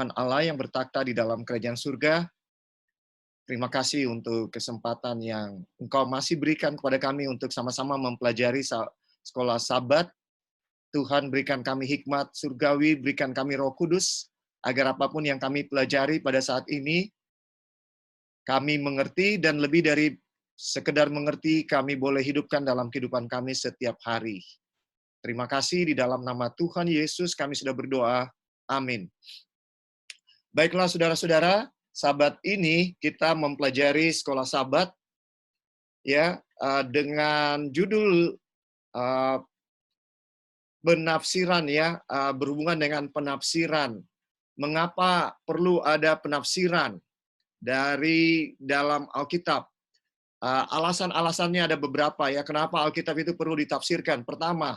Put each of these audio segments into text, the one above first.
Tuhan Allah yang bertakhta di dalam kerajaan surga, terima kasih untuk kesempatan yang Engkau masih berikan kepada kami untuk sama-sama mempelajari sekolah Sabat. Tuhan berikan kami hikmat surgawi, berikan kami Roh Kudus, agar apapun yang kami pelajari pada saat ini, kami mengerti dan lebih dari sekedar mengerti, kami boleh hidupkan dalam kehidupan kami setiap hari. Terima kasih di dalam nama Tuhan Yesus kami sudah berdoa. Amin. Baiklah saudara-saudara, Sabat ini kita mempelajari sekolah Sabat ya dengan judul penafsiran ya, berhubungan dengan penafsiran. Mengapa perlu ada penafsiran dari dalam Alkitab? Alasan-alasannya ada beberapa ya, kenapa Alkitab itu perlu ditafsirkan. Pertama,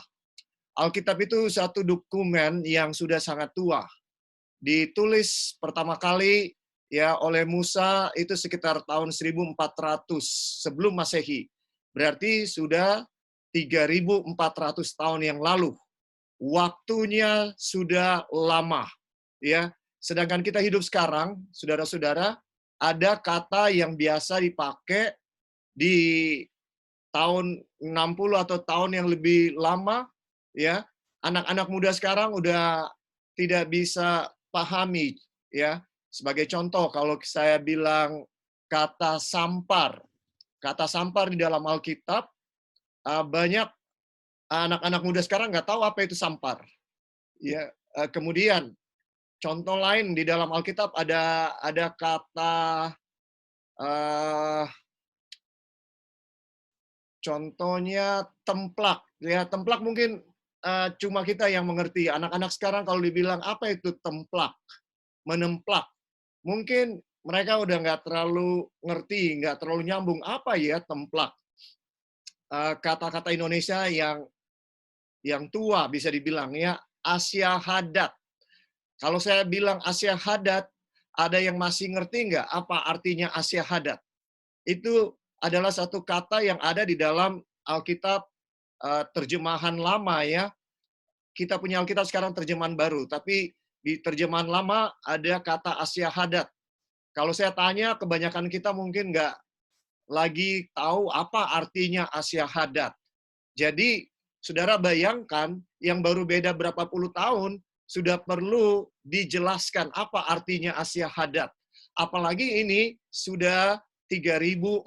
Alkitab itu satu dokumen yang sudah sangat tua. Ditulis pertama kali ya oleh Musa itu sekitar tahun 1400 sebelum Masehi. Berarti sudah 3400 tahun yang lalu. Waktunya sudah lama ya. Sedangkan kita hidup sekarang, saudara-saudara, ada kata yang biasa dipakai di tahun 60 atau tahun yang lebih lama ya. Anak-anak muda sekarang udah tidak bisa pahami ya. Sebagai contoh kalau saya bilang kata sampar. Kata sampar di dalam Alkitab banyak anak-anak muda sekarang nggak tahu apa itu sampar. Ya, kemudian contoh lain di dalam Alkitab ada kata contohnya templak ya. Templak mungkin cuma kita yang mengerti. Anak-anak sekarang kalau dibilang apa itu templak, menemplak, mungkin mereka udah nggak terlalu ngerti, nggak terlalu nyambung apa ya templak. Kata-kata Indonesia yang tua bisa dibilang ya, Asia Hadat. Kalau saya bilang Asia Hadat, ada yang masih ngerti nggak apa artinya Asia Hadat? Itu adalah satu kata yang ada di dalam Alkitab terjemahan lama ya. Kita punya Alkitab sekarang terjemahan baru, tapi di terjemahan lama ada kata Asia Hadat. Kalau saya tanya, kebanyakan kita mungkin nggak lagi tahu apa artinya Asia Hadat. Jadi, saudara bayangkan yang baru beda berapa puluh tahun, sudah perlu dijelaskan apa artinya Asia Hadat. Apalagi ini sudah 3400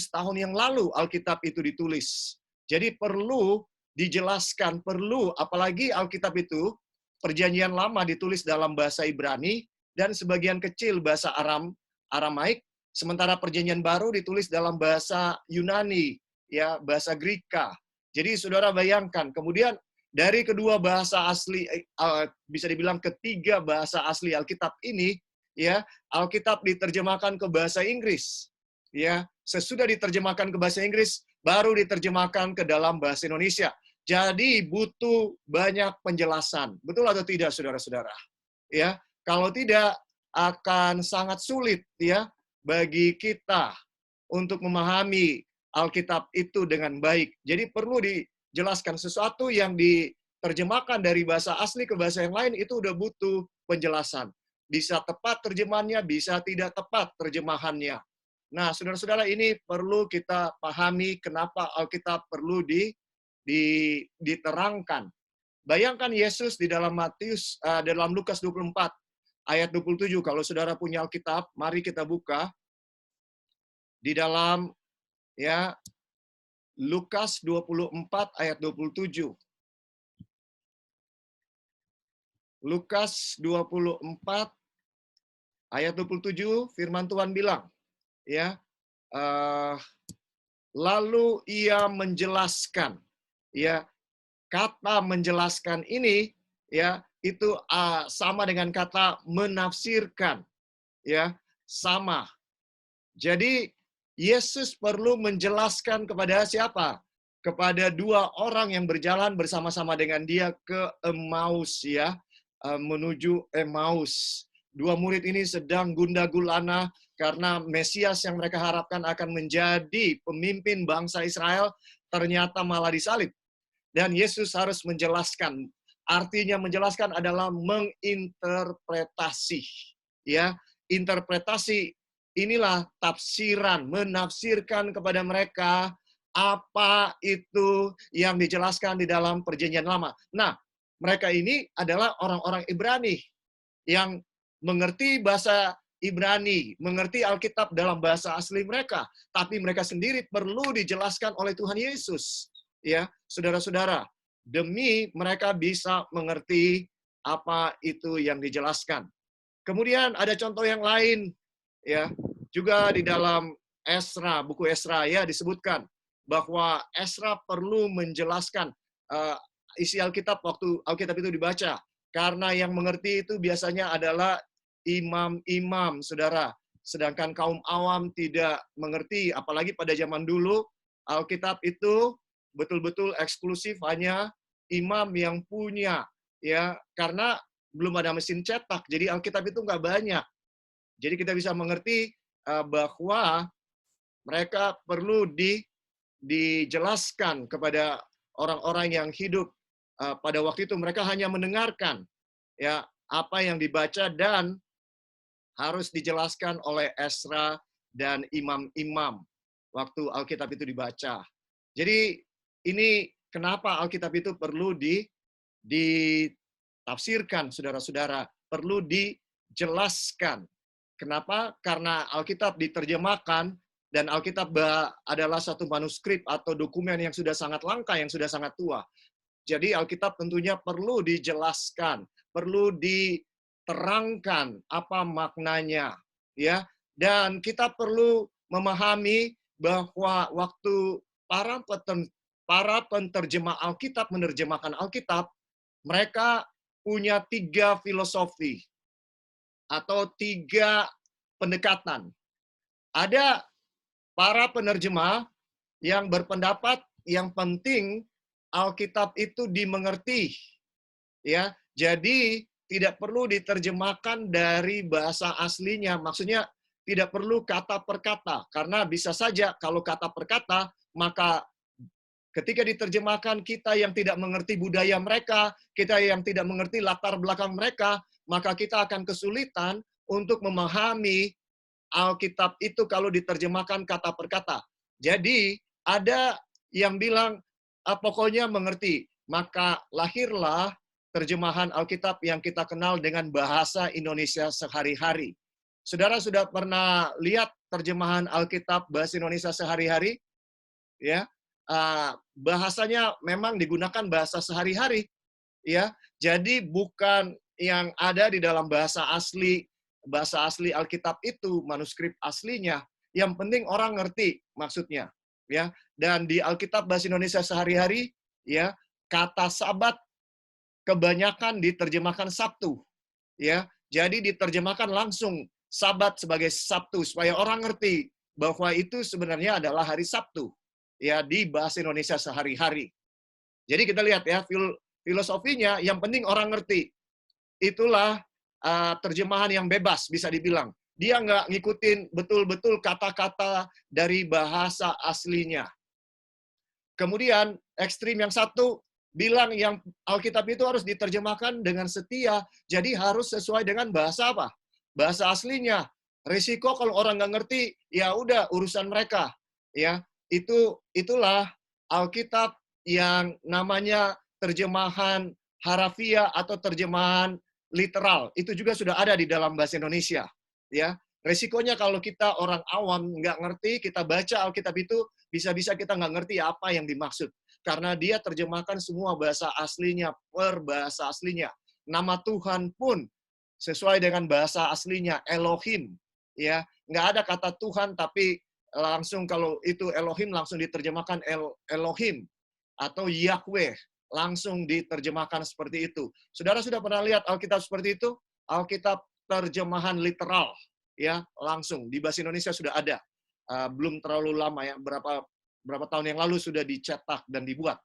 tahun yang lalu Alkitab itu ditulis. Jadi perlu dijelaskan, perlu, apalagi Alkitab itu Perjanjian Lama ditulis dalam bahasa Ibrani dan sebagian kecil bahasa Aramaik, sementara Perjanjian Baru ditulis dalam bahasa Yunani, ya, bahasa Greka. Jadi saudara bayangkan, kemudian dari kedua bahasa asli, bisa dibilang ketiga bahasa asli Alkitab ini, ya, Alkitab diterjemahkan ke bahasa Inggris. Ya, sesudah diterjemahkan ke bahasa Inggris, baru diterjemahkan ke dalam bahasa Indonesia. Jadi butuh banyak penjelasan. Betul atau tidak, saudara-saudara? Ya, kalau tidak akan sangat sulit ya bagi kita untuk memahami Alkitab itu dengan baik. Jadi perlu dijelaskan sesuatu yang diterjemahkan dari bahasa asli ke bahasa yang lain itu udah butuh penjelasan. Bisa tepat terjemahannya, bisa tidak tepat terjemahannya. Nah, saudara-saudara, ini perlu kita pahami kenapa Alkitab perlu diterangkan. Bayangkan Yesus di dalam dalam Lukas 24 ayat 27. Kalau saudara punya Alkitab, mari kita buka di dalam ya Lukas 24 ayat 27. Lukas 24 ayat 27 firman Tuhan bilang ya, lalu ia menjelaskan ya, kata menjelaskan ini ya itu sama dengan kata menafsirkan ya, sama. Jadi Yesus perlu menjelaskan kepada siapa? Kepada dua orang yang berjalan bersama-sama dengan dia ke Emmaus ya, menuju Emmaus. Dua murid ini sedang gundah gulana karena Mesias yang mereka harapkan akan menjadi pemimpin bangsa Israel ternyata malah disalib. Dan Yesus harus menjelaskan Artinya menjelaskan adalah menginterpretasi. Ya, interpretasi inilah tafsiran, menafsirkan kepada mereka apa itu yang dijelaskan di dalam Perjanjian Lama. Nah, mereka ini adalah orang-orang Ibrani yang mengerti bahasa Ibrani, mengerti Alkitab dalam bahasa asli mereka, tapi mereka sendiri perlu dijelaskan oleh Tuhan Yesus. Ya, saudara-saudara, demi mereka bisa mengerti apa itu yang dijelaskan. Kemudian ada contoh yang lain, ya, juga di dalam Esra, buku Esra ya disebutkan bahwa Esra perlu menjelaskan isi Alkitab waktu Alkitab itu dibaca. Karena yang mengerti itu biasanya adalah imam-imam, saudara. Sedangkan kaum awam tidak mengerti, apalagi pada zaman dulu, Alkitab itu betul-betul eksklusif hanya imam yang punya. Ya, karena belum ada mesin cetak, jadi Alkitab itu nggak banyak. Jadi kita bisa mengerti bahwa mereka perlu dijelaskan kepada orang-orang yang hidup pada waktu itu. Mereka hanya mendengarkan ya apa yang dibaca dan harus dijelaskan oleh Esra dan imam-imam waktu Alkitab itu dibaca. Jadi ini kenapa Alkitab itu perlu ditafsirkan, saudara-saudara, perlu dijelaskan. Kenapa? Karena Alkitab diterjemahkan dan Alkitab adalah satu manuskrip atau dokumen yang sudah sangat langka, yang sudah sangat tua. Jadi Alkitab tentunya perlu dijelaskan, perlu diterangkan apa maknanya, ya. Dan kita perlu memahami bahwa waktu para penterjemah Alkitab menerjemahkan Alkitab, mereka punya 3 filosofi atau 3 pendekatan. Ada para penerjemah yang berpendapat yang penting Alkitab itu dimengerti. Ya, jadi tidak perlu diterjemahkan dari bahasa aslinya. Maksudnya tidak perlu kata per kata, karena bisa saja kalau kata per kata, maka ketika diterjemahkan kita yang tidak mengerti budaya mereka, kita yang tidak mengerti latar belakang mereka, maka kita akan kesulitan untuk memahami Alkitab itu kalau diterjemahkan kata per kata. Jadi ada yang bilang pokoknya mengerti. Maka lahirlah terjemahan Alkitab yang kita kenal dengan bahasa Indonesia sehari-hari. Saudara sudah pernah lihat terjemahan Alkitab bahasa Indonesia sehari-hari? Ya, bahasanya memang digunakan bahasa sehari-hari. Ya, jadi bukan yang ada di dalam bahasa asli Alkitab itu, manuskrip aslinya. Yang penting orang ngerti maksudnya. Ya, dan di Alkitab bahasa Indonesia sehari-hari, ya, kata Sabat kebanyakan diterjemahkan Sabtu. Ya, jadi diterjemahkan langsung Sabat sebagai Sabtu supaya orang ngerti bahwa itu sebenarnya adalah hari Sabtu. Ya, di bahasa Indonesia sehari-hari. Jadi kita lihat ya filosofinya, yang penting orang ngerti. Itulah terjemahan yang bebas bisa dibilang. Dia nggak ngikutin betul-betul kata-kata dari bahasa aslinya. Kemudian ekstrim yang satu bilang yang Alkitab itu harus diterjemahkan dengan setia, jadi harus sesuai dengan bahasa apa? Bahasa aslinya. Risiko kalau orang nggak ngerti, ya udah urusan mereka. Ya, itulah Alkitab yang namanya terjemahan harafiah atau terjemahan literal. Itu juga sudah ada di dalam bahasa Indonesia. Ya, resikonya kalau kita orang awam nggak ngerti, kita baca Alkitab itu, bisa-bisa kita nggak ngerti apa yang dimaksud. Karena dia terjemahkan semua bahasa aslinya, per bahasa aslinya. Nama Tuhan pun sesuai dengan bahasa aslinya, Elohim. Ya, nggak ada kata Tuhan, tapi langsung kalau itu Elohim langsung diterjemahkan Elohim atau Yahweh, langsung diterjemahkan seperti itu. Saudara sudah pernah lihat Alkitab seperti itu? Alkitab terjemahan literal, ya, langsung di bahasa Indonesia sudah ada. Belum terlalu lama ya, berapa tahun yang lalu sudah dicetak dan dibuat.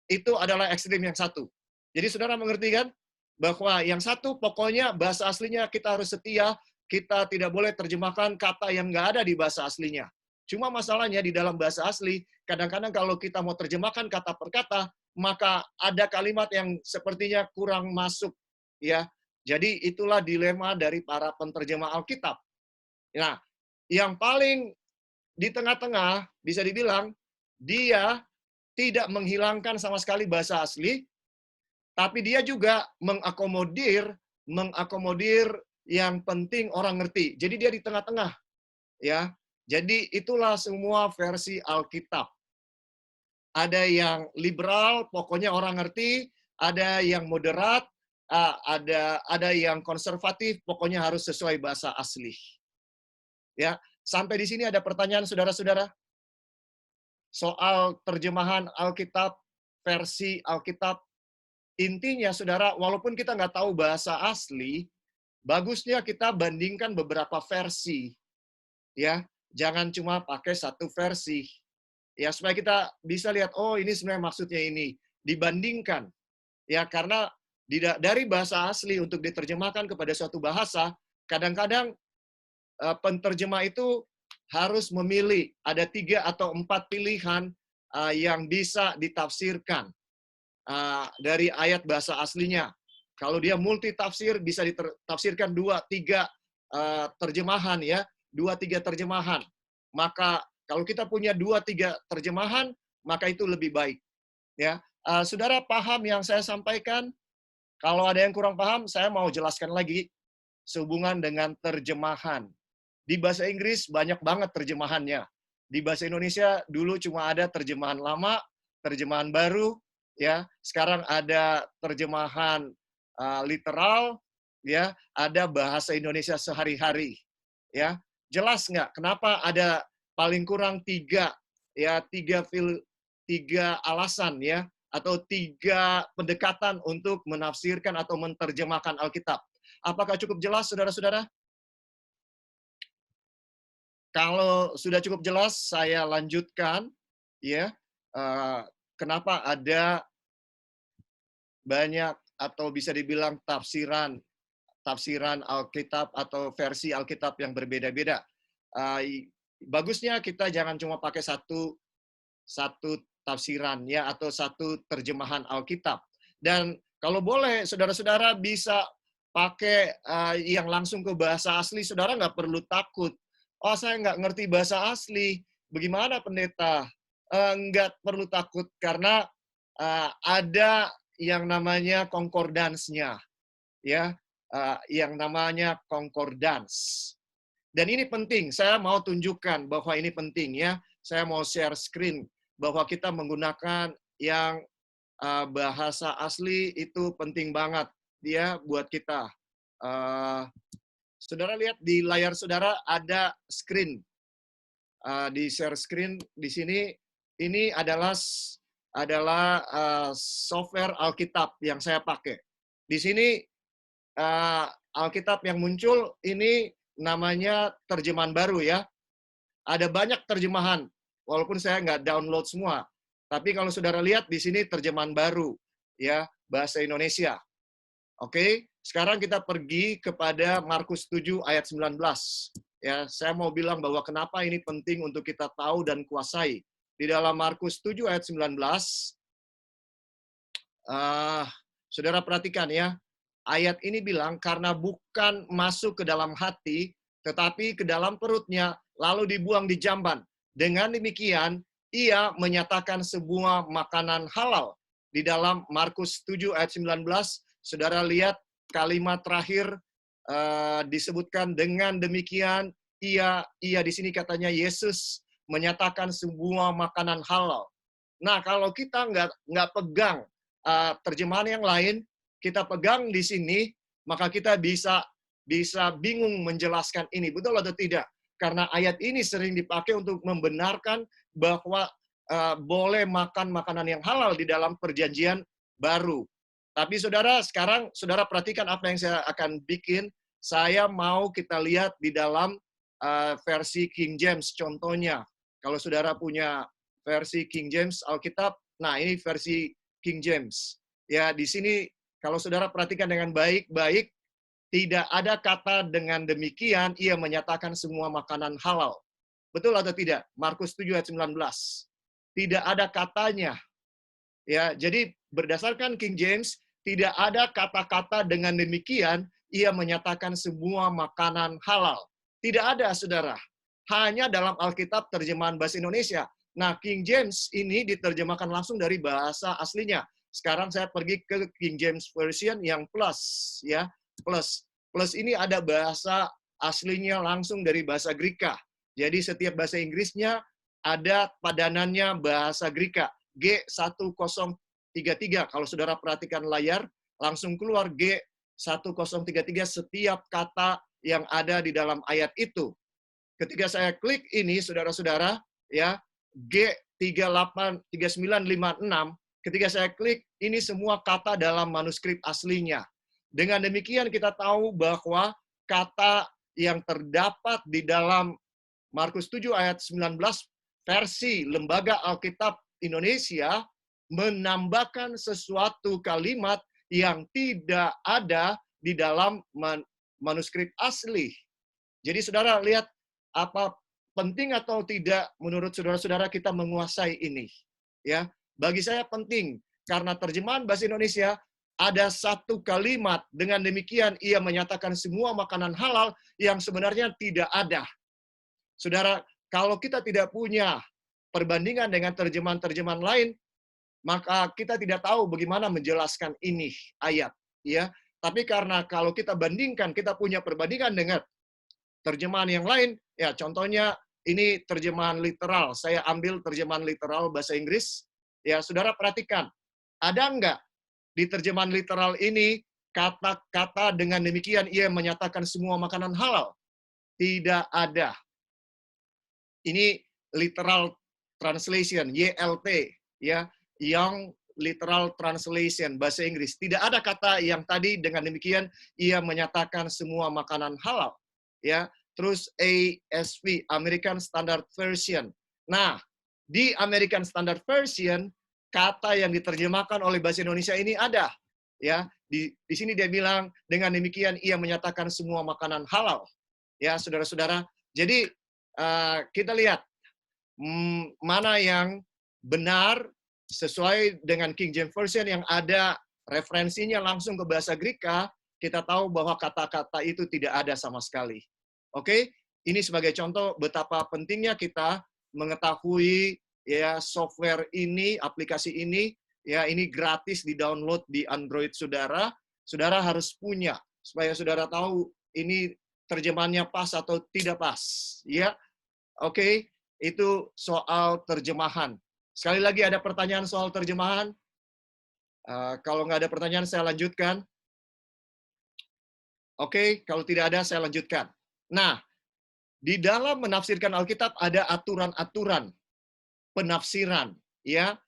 Itu adalah ekstrim yang satu. Jadi saudara mengerti kan bahwa yang satu pokoknya bahasa aslinya kita harus setia, kita tidak boleh terjemahkan kata yang nggak ada di bahasa aslinya. Cuma masalahnya di dalam bahasa asli, kadang-kadang kalau kita mau terjemahkan kata per kata, maka ada kalimat yang sepertinya kurang masuk, ya. Jadi itulah dilema dari para penterjemah Alkitab. Nah, yang paling di tengah-tengah bisa dibilang dia tidak menghilangkan sama sekali bahasa asli, tapi dia juga mengakomodir yang penting orang ngerti. Jadi dia di tengah-tengah, ya. Jadi itulah semua versi Alkitab. Ada yang liberal, pokoknya orang ngerti, ada yang moderat, ada yang konservatif, pokoknya harus sesuai bahasa asli. Ya, sampai di sini ada pertanyaan saudara-saudara soal terjemahan Alkitab, versi Alkitab. Intinya, saudara, walaupun kita nggak tahu bahasa asli, bagusnya kita bandingkan beberapa versi, ya. Jangan cuma pakai satu versi, ya, supaya kita bisa lihat, oh ini sebenarnya maksudnya ini. Dibandingkan, ya, karena dari bahasa asli untuk diterjemahkan kepada suatu bahasa, kadang-kadang penterjemah itu harus memilih, ada 3 atau 4 pilihan yang bisa ditafsirkan dari ayat bahasa aslinya. Kalau dia multi tafsir, bisa ditafsirkan 2-3 terjemahan, ya, 2-3 terjemahan. Maka kalau kita punya 2-3 terjemahan, maka itu lebih baik. Ya, saudara paham yang saya sampaikan? Kalau ada yang kurang paham, saya mau jelaskan lagi sehubungan dengan terjemahan. Di bahasa Inggris banyak banget terjemahannya. Di bahasa Indonesia dulu cuma ada terjemahan lama, terjemahan baru, ya. Sekarang ada terjemahan literal, ya. Ada bahasa Indonesia sehari-hari, ya. Jelas nggak? Kenapa ada paling kurang 3, ya, 3 alasan, ya, atau 3 pendekatan untuk menafsirkan atau menerjemahkan Alkitab. Apakah cukup jelas, saudara-saudara? Kalau sudah cukup jelas, saya lanjutkan, ya. Kenapa ada banyak atau bisa dibilang tafsiran Alkitab atau versi Alkitab yang berbeda-beda. Bagusnya kita jangan cuma pakai satu tafsiran, ya, atau satu terjemahan Alkitab. Dan kalau boleh, saudara-saudara bisa pakai yang langsung ke bahasa asli. Saudara nggak perlu takut. Oh, saya nggak ngerti bahasa asli. Bagaimana, pendeta? Nggak perlu takut, karena ada yang namanya concordance-nya, ya, yang namanya concordance. Dan ini penting, saya mau tunjukkan bahwa ini penting, ya. Saya mau share screen bahwa kita menggunakan yang bahasa asli itu penting banget, ya, buat kita. Saudara lihat di layar saudara ada screen, di share screen di sini. Ini adalah software Alkitab yang saya pakai. Di sini Alkitab yang muncul ini namanya terjemahan baru, ya. Ada banyak terjemahan, walaupun saya nggak download semua. Tapi kalau saudara lihat di sini terjemahan baru, ya, bahasa Indonesia. Oke, sekarang kita pergi kepada Markus 7 ayat 19. Ya, saya mau bilang bahwa kenapa ini penting untuk kita tahu dan kuasai. Di dalam Markus 7 ayat 19, saudara perhatikan, ya. Ayat ini bilang, karena bukan masuk ke dalam hati, tetapi ke dalam perutnya, lalu dibuang di jamban. Dengan demikian, ia menyatakan sebuah makanan halal. Di dalam Markus 7 ayat 19, saudara lihat kalimat terakhir disebutkan, dengan demikian, ia di sini katanya Yesus menyatakan sebuah makanan halal. Nah, kalau kita nggak pegang terjemahan yang lain, kita pegang di sini, maka kita bisa bingung menjelaskan ini. Betul atau tidak? Karena ayat ini sering dipakai untuk membenarkan bahwa boleh makan makanan yang halal di dalam perjanjian baru. Tapi saudara, sekarang saudara perhatikan apa yang saya akan bikin. Saya mau kita lihat di dalam versi King James contohnya. Kalau saudara punya versi King James Alkitab, nah ini versi King James. Ya, di sini kalau saudara perhatikan dengan baik-baik, tidak ada kata dengan demikian ia menyatakan semua makanan halal. Betul atau tidak? Markus 7 ayat 19. Tidak ada katanya. Ya, jadi berdasarkan King James tidak ada kata-kata dengan demikian ia menyatakan semua makanan halal. Tidak ada, Saudara. Hanya dalam Alkitab terjemahan bahasa Indonesia. Nah, King James ini diterjemahkan langsung dari bahasa aslinya. Sekarang saya pergi ke King James Version yang plus, ya, plus. Plus ini ada bahasa aslinya langsung dari bahasa Greka. Jadi setiap bahasa Inggrisnya ada padanannya bahasa Greka. G1033. Kalau saudara perhatikan layar, langsung keluar G1033 setiap kata yang ada di dalam ayat itu. Ketika saya klik ini, saudara-saudara, ya, G383956, ketika saya klik, ini semua kata dalam manuskrip aslinya. Dengan demikian kita tahu bahwa kata yang terdapat di dalam Markus 7 ayat 19 versi Lembaga Alkitab Indonesia menambahkan sesuatu kalimat yang tidak ada di dalam manuskrip asli. Jadi saudara lihat apa penting atau tidak menurut saudara-saudara kita menguasai ini. Ya, bagi saya penting karena terjemahan bahasa Indonesia ada satu kalimat dengan demikian ia menyatakan semua makanan halal yang sebenarnya tidak ada. Saudara, kalau kita tidak punya perbandingan dengan terjemahan-terjemahan lain, maka kita tidak tahu bagaimana menjelaskan ini ayat, ya. Tapi karena kalau kita bandingkan, kita punya perbandingan dengan terjemahan yang lain, ya contohnya ini terjemahan literal. Saya ambil terjemahan literal bahasa Inggris. Ya, saudara perhatikan, ada enggak di terjemahan literal ini kata-kata dengan demikian ia menyatakan semua makanan halal? Tidak ada. Ini literal translation, YLT, ya, Young Literal Translation bahasa Inggris. Tidak ada kata yang tadi dengan demikian ia menyatakan semua makanan halal, ya. Terus ASV, American Standard Version. Nah, di American Standard Version kata yang diterjemahkan oleh bahasa Indonesia ini ada, ya. Di sini dia bilang dengan demikian ia menyatakan semua makanan halal, ya, saudara-saudara. Jadi kita lihat mana yang benar sesuai dengan King James Version yang ada referensinya langsung ke bahasa Greka, kita tahu bahwa kata-kata itu tidak ada sama sekali. Oke, ini sebagai contoh betapa pentingnya kita mengetahui ya software ini, aplikasi ini, ya ini gratis di-download di Android saudara. Saudara harus punya supaya saudara tahu ini terjemahannya pas atau tidak pas, ya. Oke, itu soal terjemahan. Sekali lagi ada pertanyaan soal terjemahan? Kalau nggak ada pertanyaan, saya lanjutkan. Oke, kalau tidak ada, saya lanjutkan. Nah, di dalam menafsirkan Alkitab ada aturan-aturan penafsiran. Ya,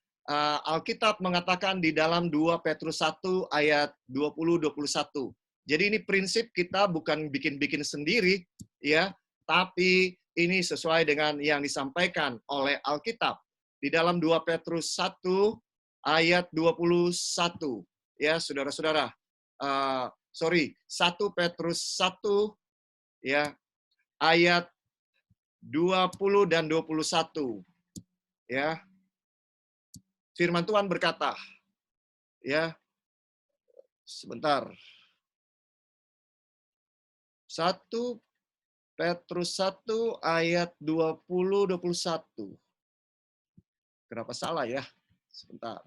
Alkitab mengatakan di dalam 2 Petrus 1 ayat 20-21. Jadi ini prinsip kita bukan bikin-bikin sendiri, ya, tapi ini sesuai dengan yang disampaikan oleh Alkitab. Di dalam 2 Petrus 1 ayat 21. Ya, saudara-saudara. 1 Petrus 1 ya, ayat 20 dan 21. Ya. Firman Tuhan berkata, ya. Sebentar. 1 Petrus 1 ayat 20-21. Kenapa salah ya? Sebentar.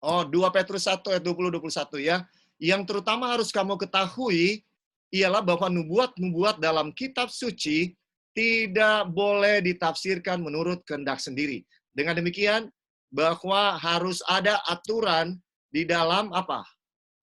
Oh, 2 Petrus 1 ayat 20-21 ya. Yang terutama harus kamu ketahui ialah bahwa nubuat-nubuat dalam kitab suci tidak boleh ditafsirkan menurut kehendak sendiri. Dengan demikian, bahwa harus ada aturan di dalam apa?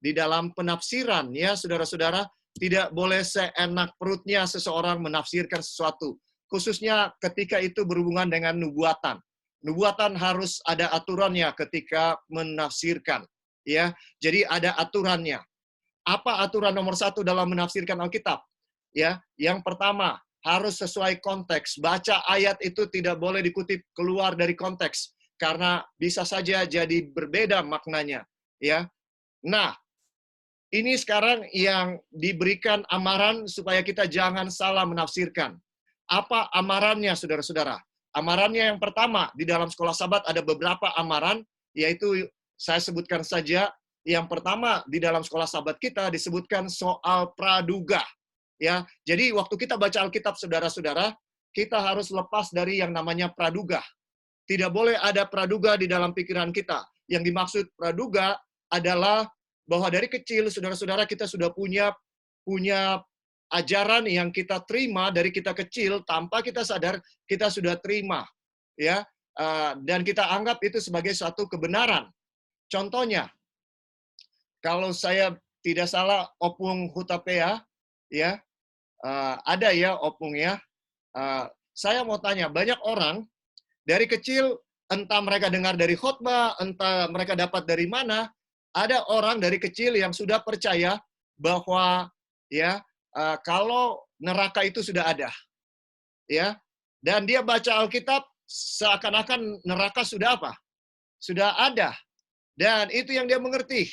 Di dalam penafsiran ya, saudara-saudara, tidak boleh seenak perutnya seseorang menafsirkan sesuatu, khususnya ketika itu berhubungan dengan nubuatan. Nubuatan harus ada aturannya ketika menafsirkan, ya. Jadi ada aturannya. Apa aturan nomor 1 dalam menafsirkan Alkitab? Ya, yang pertama harus sesuai konteks. Baca ayat itu tidak boleh dikutip keluar dari konteks karena bisa saja jadi berbeda maknanya. Ya, nah ini sekarang yang diberikan amaran supaya kita jangan salah menafsirkan. Apa amarannya, saudara-saudara? Amarannya yang pertama, di dalam sekolah Sabat ada beberapa amaran, yaitu saya sebutkan saja. Yang pertama, di dalam sekolah Sabat kita disebutkan soal praduga. Ya, jadi waktu kita baca Alkitab, saudara-saudara, kita harus lepas dari yang namanya praduga. Tidak boleh ada praduga di dalam pikiran kita. Yang dimaksud praduga adalah bahwa dari kecil, saudara-saudara, kita sudah punya ajaran yang kita terima dari kita kecil tanpa kita sadar kita sudah terima, ya, dan kita anggap itu sebagai satu kebenaran. Contohnya, kalau saya tidak salah, Opung Hutapea, ya, ada ya Opung ya. Saya mau tanya, banyak orang dari kecil, entah mereka dengar dari khotbah, entah mereka dapat dari mana, ada orang dari kecil yang sudah percaya bahwa ya kalau neraka itu sudah ada, ya, dan dia baca Alkitab seakan-akan neraka sudah apa? Sudah ada, dan itu yang dia mengerti.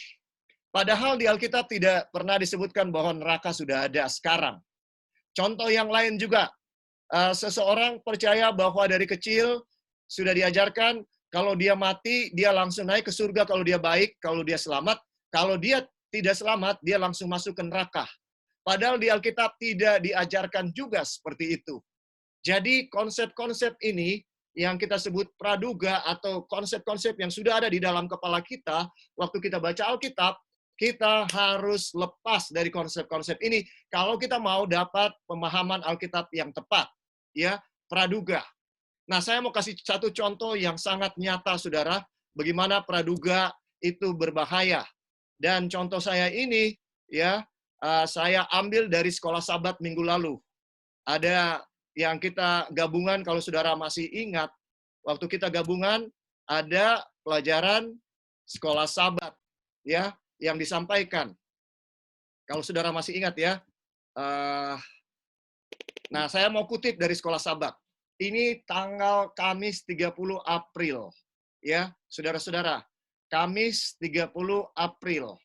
Padahal di Alkitab tidak pernah disebutkan bahwa neraka sudah ada sekarang. Contoh yang lain juga, seseorang percaya bahwa dari kecil sudah diajarkan kalau dia mati, dia langsung naik ke surga kalau dia baik, kalau dia selamat. Kalau dia tidak selamat, dia langsung masuk ke neraka. Padahal di Alkitab tidak diajarkan juga seperti itu. Jadi konsep-konsep ini yang kita sebut praduga atau konsep-konsep yang sudah ada di dalam kepala kita, waktu kita baca Alkitab, kita harus lepas dari konsep-konsep ini kalau kita mau dapat pemahaman Alkitab yang tepat. Ya, praduga. Nah, saya mau kasih satu contoh yang sangat nyata, saudara, bagaimana praduga itu berbahaya. Dan contoh saya ini, ya, saya ambil dari sekolah Sabat minggu lalu. Ada yang kita gabungan, kalau saudara masih ingat, waktu kita gabungan, ada pelajaran sekolah Sabat, ya, yang disampaikan. Kalau saudara masih ingat ya, nah saya mau kutip dari sekolah Sabat. Ini tanggal Kamis 30 April. Ya, saudara-saudara. Kamis 30 April.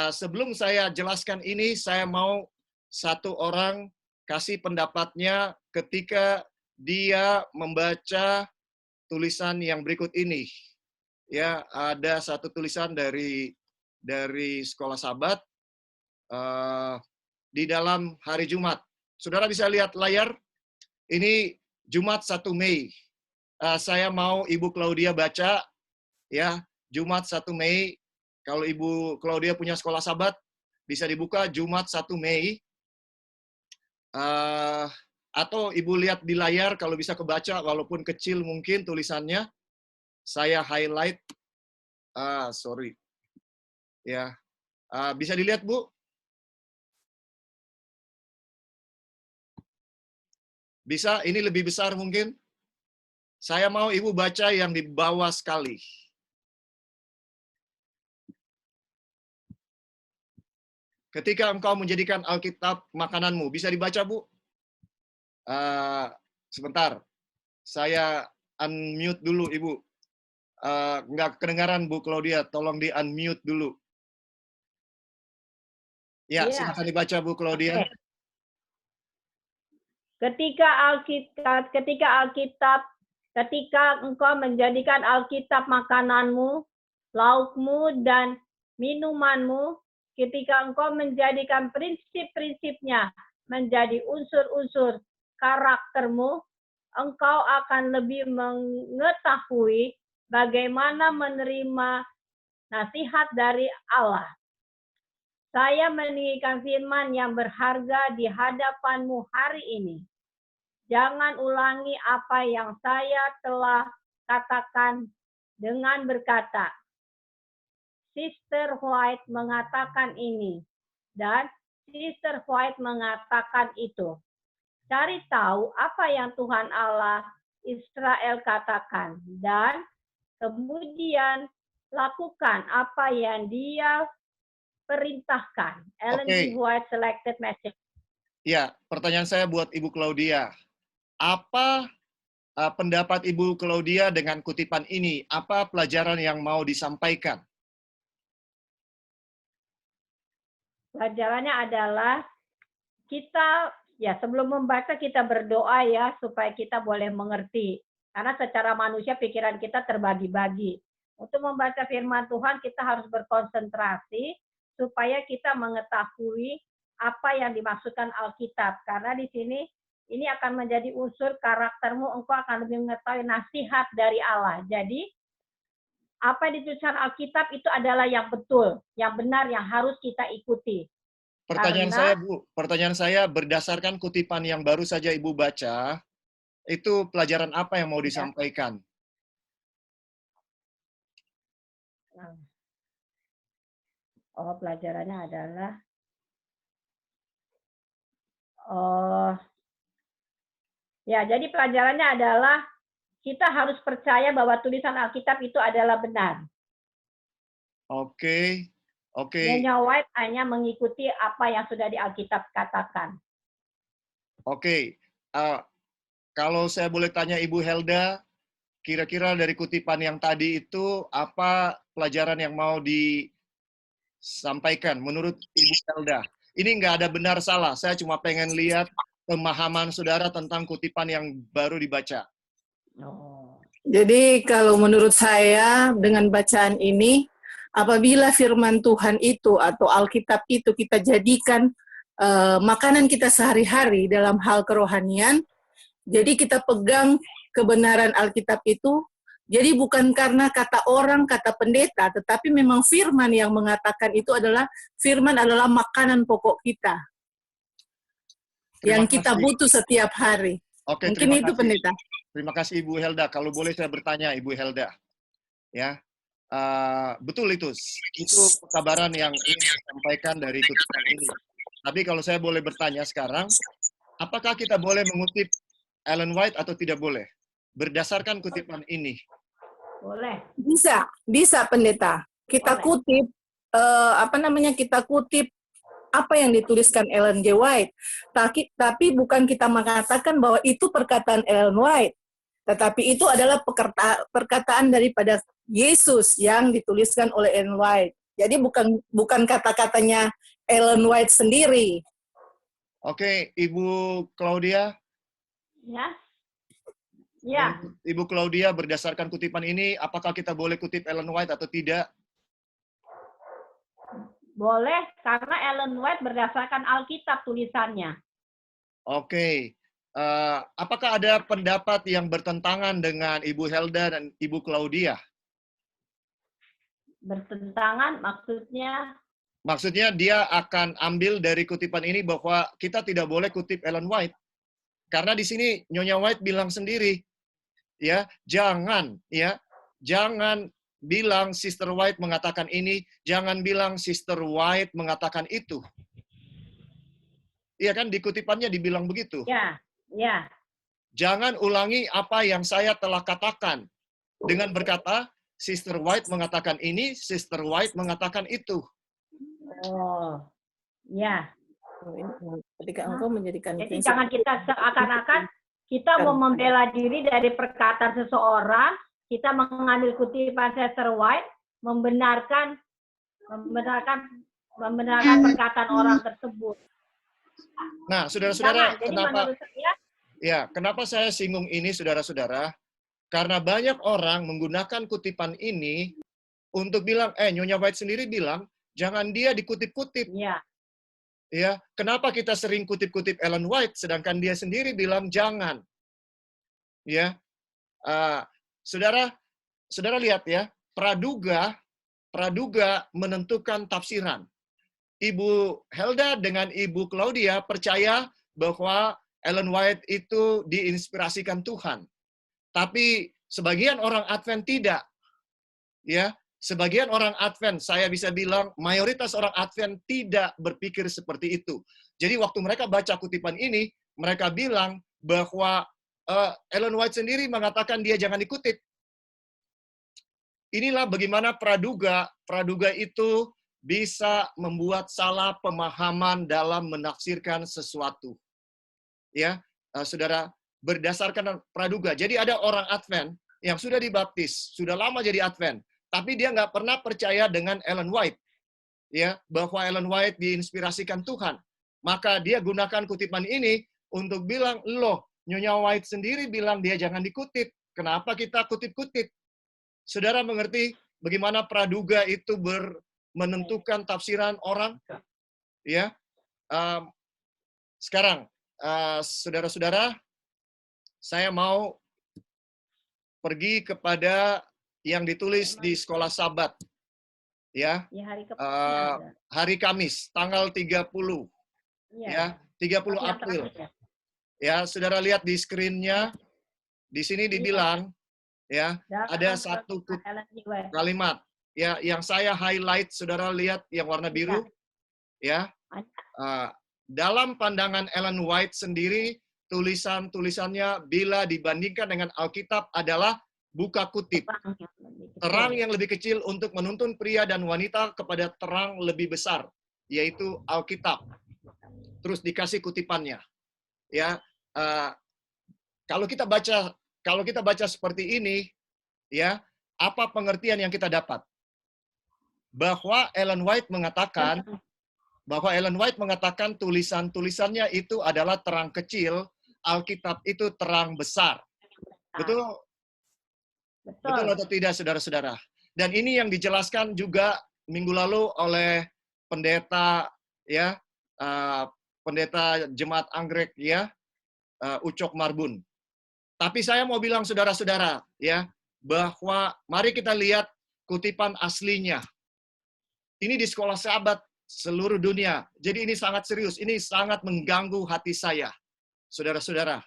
Sebelum saya jelaskan ini, saya mau satu orang kasih pendapatnya ketika dia membaca tulisan yang berikut ini. Ya, ada satu tulisan dari sekolah Sabat di dalam hari Jumat. Saudara bisa lihat layar. Ini Jumat 1 Mei. Saya mau Ibu Claudia baca, ya, Jumat 1 Mei. Kalau Ibu Claudia punya sekolah Sabat, bisa dibuka Jumat 1 Mei. Atau Ibu lihat di layar, kalau bisa kebaca, walaupun kecil mungkin tulisannya. Saya highlight. Sorry. Ya, bisa dilihat, Bu? Bisa, ini lebih besar mungkin. Saya mau Ibu baca yang di bawah sekali. Ketika engkau menjadikan Alkitab makananmu. Bisa dibaca, Bu? Sebentar. Saya unmute dulu, Ibu. Nggak kedengaran, Bu Claudia. Tolong di-unmute dulu. Ya, silakan dibaca, Bu Claudia. Okay. Ketika engkau menjadikan Alkitab makananmu, laukmu, dan minumanmu, ketika engkau menjadikan prinsip-prinsipnya menjadi unsur-unsur karaktermu, engkau akan lebih mengetahui bagaimana menerima nasihat dari Allah. Saya meninggikan firman yang berharga di hadapanmu hari ini. Jangan ulangi apa yang saya telah katakan dengan berkata, Sister White mengatakan ini, dan Sister White mengatakan itu. Cari tahu apa yang Tuhan Allah Israel katakan, dan kemudian lakukan apa yang Dia perintahkan. Ellen G. White Selected Message. Ya, pertanyaan saya buat Ibu Claudia. Apa pendapat Ibu Claudia dengan kutipan ini? Apa pelajaran yang mau disampaikan? Pelajarannya adalah kita, ya sebelum membaca kita berdoa ya, supaya kita boleh mengerti Karena secara manusia pikiran kita terbagi-bagi. Untuk membaca firman Tuhan kita harus berkonsentrasi supaya kita mengetahui apa yang dimaksudkan Alkitab. Karena di sini ini akan menjadi unsur karaktermu, engkau akan lebih mengetahui nasihat dari Allah. Jadi apa yang dituliskan Alkitab itu adalah yang betul, yang benar, yang harus kita ikuti. Pertanyaan saya berdasarkan kutipan yang baru saja Ibu baca, itu pelajaran apa yang mau disampaikan? Oh, pelajarannya adalah ya, jadi pelajarannya adalah kita harus percaya bahwa tulisan Alkitab itu adalah benar. Oke. Nyonya White hanya mengikuti apa yang sudah di Alkitab katakan. Oke. Kalau saya boleh tanya Ibu Helda, kira-kira dari kutipan yang tadi itu, apa pelajaran yang mau disampaikan menurut Ibu Helda? Ini nggak ada benar salah, saya cuma pengen lihat pemahaman saudara tentang kutipan yang baru dibaca. Jadi kalau menurut saya dengan bacaan ini, apabila firman Tuhan itu atau Alkitab itu kita jadikan makanan kita sehari-hari dalam hal kerohanian, jadi kita pegang kebenaran Alkitab itu, jadi bukan karena kata orang, kata pendeta, tetapi memang firman yang mengatakan itu adalah, firman adalah makanan pokok kita. Yang kita butuh setiap hari. Oke, mungkin itu pendeta. Terima kasih Ibu Helda. Kalau boleh saya bertanya Ibu Helda. Ya, betul itu kesabaran yang ingin disampaikan dari kutipan ini. Tapi kalau saya boleh bertanya sekarang, apakah kita boleh mengutip Ellen White atau tidak boleh? Berdasarkan kutipan ini. Boleh. Bisa pendeta. Kita kutip kita kutip apa yang dituliskan Ellen G. White. Tapi bukan kita mengatakan bahwa itu perkataan Ellen White. Tetapi itu adalah perkataan daripada Yesus yang dituliskan oleh Ellen White. Jadi bukan kata-katanya Ellen White sendiri. Oke, Ibu Claudia. Ya. Ibu Claudia, berdasarkan kutipan ini, apakah kita boleh kutip Ellen White atau tidak? Boleh, karena Ellen White berdasarkan Alkitab tulisannya. Oke. Apakah ada pendapat yang bertentangan dengan Ibu Helda dan Ibu Claudia? Bertentangan maksudnya? Maksudnya dia akan ambil dari kutipan ini bahwa kita tidak boleh kutip Ellen White. Karena di sini Nyonya White bilang sendiri, ya, jangan bilang Sister White mengatakan ini, jangan bilang Sister White mengatakan itu. Iya kan, di kutipannya dibilang begitu. Ya. Jangan ulangi apa yang saya telah katakan. Dengan berkata, Sister White mengatakan ini, Sister White mengatakan itu. Oh, ya. Ketika engkau menjadikan jadi jangan kita seakan-akan kita mau membela diri dari perkataan seseorang, kita mengambil kutipan Sister White, membenarkan perkataan orang tersebut. Nah, saudara-saudara, kenapa saya singgung ini, saudara-saudara? Karena banyak orang menggunakan kutipan ini untuk bilang, Nyonya White sendiri bilang, jangan dia dikutip-kutip. Ya, kenapa kita sering kutip-kutip Ellen White, sedangkan dia sendiri bilang jangan. Ya, saudara lihat ya, praduga menentukan tafsiran. Ibu Helda dengan Ibu Claudia percaya bahwa Ellen White itu diinspirasikan Tuhan. Tapi sebagian orang Advent tidak. Ya, sebagian orang Advent, saya bisa bilang mayoritas orang Advent tidak berpikir seperti itu. Jadi waktu mereka baca kutipan ini, mereka bilang bahwa Ellen White sendiri mengatakan dia jangan dikutip. Inilah bagaimana praduga itu bisa membuat salah pemahaman dalam menafsirkan sesuatu. Ya, saudara, berdasarkan praduga. Jadi ada orang Advent yang sudah dibaptis, sudah lama jadi Advent, tapi dia nggak pernah percaya dengan Ellen White, ya, bahwa Ellen White diinspirasikan Tuhan. Maka dia gunakan kutipan ini untuk bilang, loh, Nyonya White sendiri bilang dia jangan dikutip. kenapa kita kutip-kutip? Saudara mengerti bagaimana praduga itu menentukan tafsiran orang? Ya, sekarang saudara-saudara, saya mau pergi kepada yang ditulis di sekolah Sabat, ya, Ya, hari Kamis ada. hari Kamis, tanggal 30, ya, 30 Tapi yang April. terakhir. Ya, saudara lihat di screen-nya, di sini dibilang, ya, ada satu Ellen G. White. kalimat, ya, yang saya highlight, saudara lihat yang warna biru, ya. Dalam pandangan Ellen White sendiri, tulisannya bila dibandingkan dengan Alkitab adalah buka kutip. Terang yang lebih kecil untuk menuntun pria dan wanita kepada terang lebih besar, yaitu Alkitab. Terus dikasih kutipannya. Ya, kalau kita baca seperti ini, ya, apa pengertian yang kita dapat? Bahwa Ellen White mengatakan tulisan-tulisannya itu adalah terang kecil, Alkitab itu terang besar. Betul? Betul atau tidak, saudara-saudara? Dan ini yang dijelaskan juga minggu lalu oleh pendeta, ya, pendeta Jemaat Anggrek, ya, Ucok Marbun. Tapi saya mau bilang saudara-saudara, ya, bahwa mari kita lihat kutipan aslinya. Ini di sekolah Sabat seluruh dunia. Jadi ini sangat serius. Ini sangat mengganggu hati saya, saudara-saudara.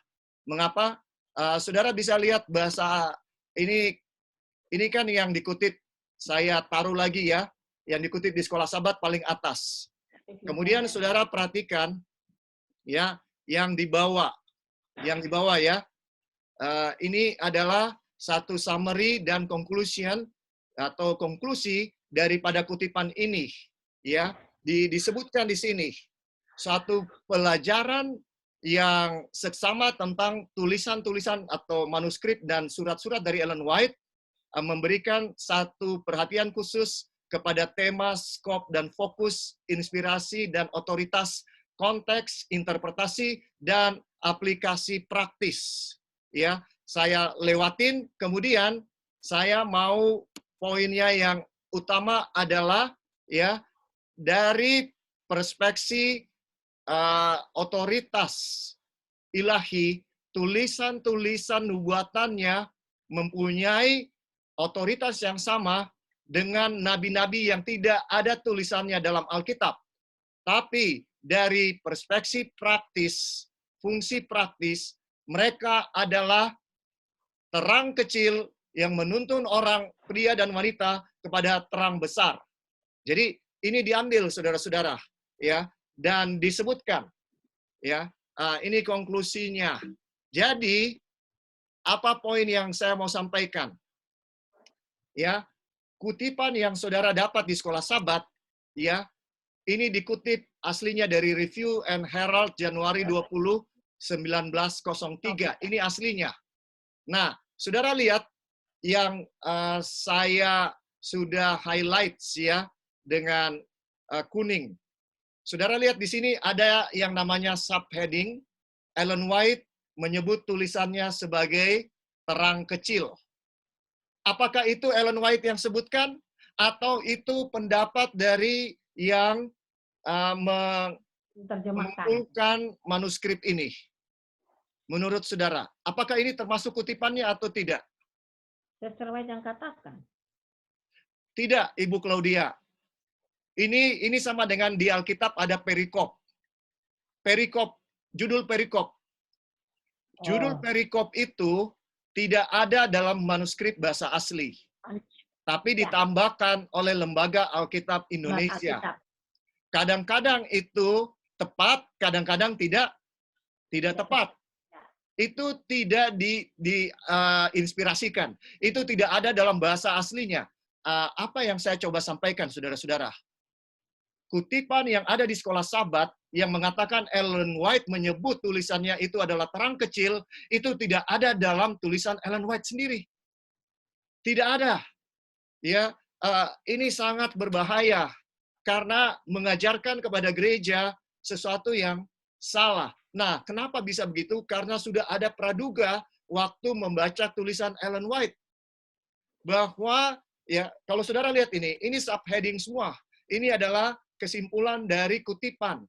Mengapa? Saudara bisa lihat bahasa ini kan yang dikutip, saya taruh lagi ya, yang dikutip di sekolah Sabat paling atas. Kemudian saudara perhatikan, ya, yang di bawah ya. Ini adalah satu summary dan conclusion atau konklusi daripada kutipan ini, ya. Disebutkan di sini satu pelajaran yang seksama tentang tulisan-tulisan atau manuskrip dan surat-surat dari Ellen White, memberikan satu perhatian khusus kepada tema, skop, dan fokus, inspirasi, dan otoritas, konteks, interpretasi, dan aplikasi praktis. Ya, saya lewatin, kemudian saya mau poinnya yang utama adalah, ya, dari perspektif otoritas ilahi, tulisan-tulisan nubuatannya mempunyai otoritas yang sama dengan nabi-nabi yang tidak ada tulisannya dalam Alkitab. Tapi dari perspektif praktis, fungsi praktis, mereka adalah terang kecil yang menuntun orang, pria dan wanita, kepada terang besar. Jadi ini diambil, saudara-saudara, ya, dan disebutkan, ya. Ini konklusinya. Jadi apa poin yang saya mau sampaikan? Ya, kutipan yang saudara dapat di sekolah Sabat, ya, ini dikutip aslinya dari Review and Herald Januari 20, 1903. Ini aslinya. Nah, saudara lihat yang saya sudah highlights, ya, dengan kuning. Saudara lihat di sini ada yang namanya subheading. Ellen White menyebut tulisannya sebagai terang kecil. Apakah itu Ellen White yang sebutkan? Atau itu pendapat dari yang mengumpulkan manuskrip ini? Menurut saudara, apakah ini termasuk kutipannya atau tidak? Sister White yang katakan. Tidak, Ibu Claudia. Ini sama dengan di Alkitab ada perikop. Perikop, judul perikop. Judul perikop itu tidak ada dalam manuskrip bahasa asli. Tapi ditambahkan oleh Lembaga Alkitab Indonesia. Kadang-kadang itu tepat, kadang-kadang tidak tepat. Itu tidak diinspirasikan. Itu tidak ada dalam bahasa aslinya. Apa yang saya coba sampaikan, saudara-saudara? Kutipan yang ada di sekolah Sabat yang mengatakan Ellen White menyebut tulisannya itu adalah terang kecil, itu tidak ada dalam tulisan Ellen White sendiri. Tidak ada. Ya, ini sangat berbahaya karena mengajarkan kepada gereja sesuatu yang salah. Nah, kenapa bisa begitu? Karena sudah ada praduga waktu membaca tulisan Ellen White. Bahwa, ya kalau saudara lihat ini subheading semua. Ini adalah kesimpulan dari kutipan.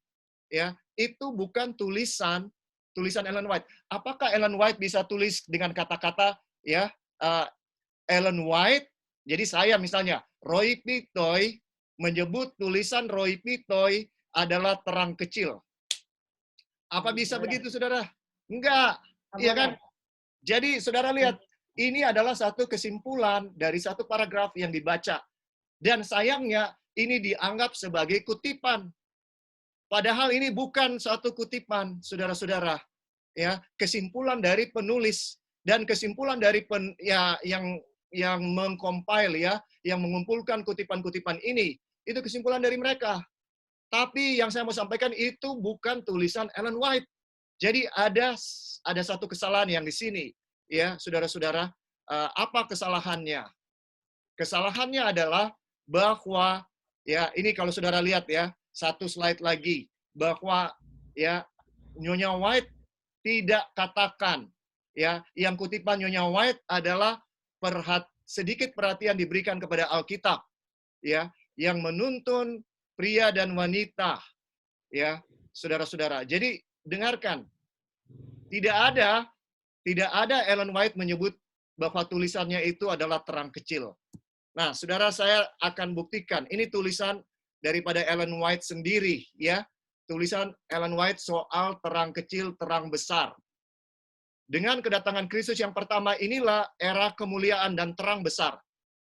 Ya, itu bukan tulisan Ellen White. Apakah Ellen White bisa tulis dengan kata-kata, ya, Ellen White, jadi saya misalnya, Roy Pitoy menyebut tulisan Roy Pitoy adalah terang kecil. Apa bisa Boleh. begitu, saudara? Enggak. Iya kan? Jadi, saudara lihat, ini adalah satu kesimpulan dari satu paragraf yang dibaca. Dan sayangnya, ini dianggap sebagai kutipan. Padahal ini bukan suatu kutipan, saudara-saudara. Ya, kesimpulan dari penulis dan kesimpulan dari yang mengcompile, ya, yang mengumpulkan kutipan-kutipan ini, itu kesimpulan dari mereka. Tapi yang saya mau sampaikan itu bukan tulisan Ellen White. Jadi ada satu kesalahan yang di sini, ya, saudara-saudara. Apa kesalahannya? Kesalahannya adalah bahwa, ya, ini kalau saudara lihat, ya, satu slide lagi, bahwa, ya, Nyonya White tidak katakan, ya, yang kutipan Nyonya White adalah sedikit perhatian diberikan kepada Alkitab, ya, yang menuntun pria dan wanita, ya, saudara-saudara. Jadi dengarkan, tidak ada Ellen White menyebut bahwa tulisannya itu adalah terang kecil. Nah, saudara, saya akan buktikan. Ini tulisan daripada Ellen White sendiri, ya. Tulisan Ellen White soal terang kecil, terang besar. Dengan kedatangan Kristus yang pertama, inilah era kemuliaan dan terang besar.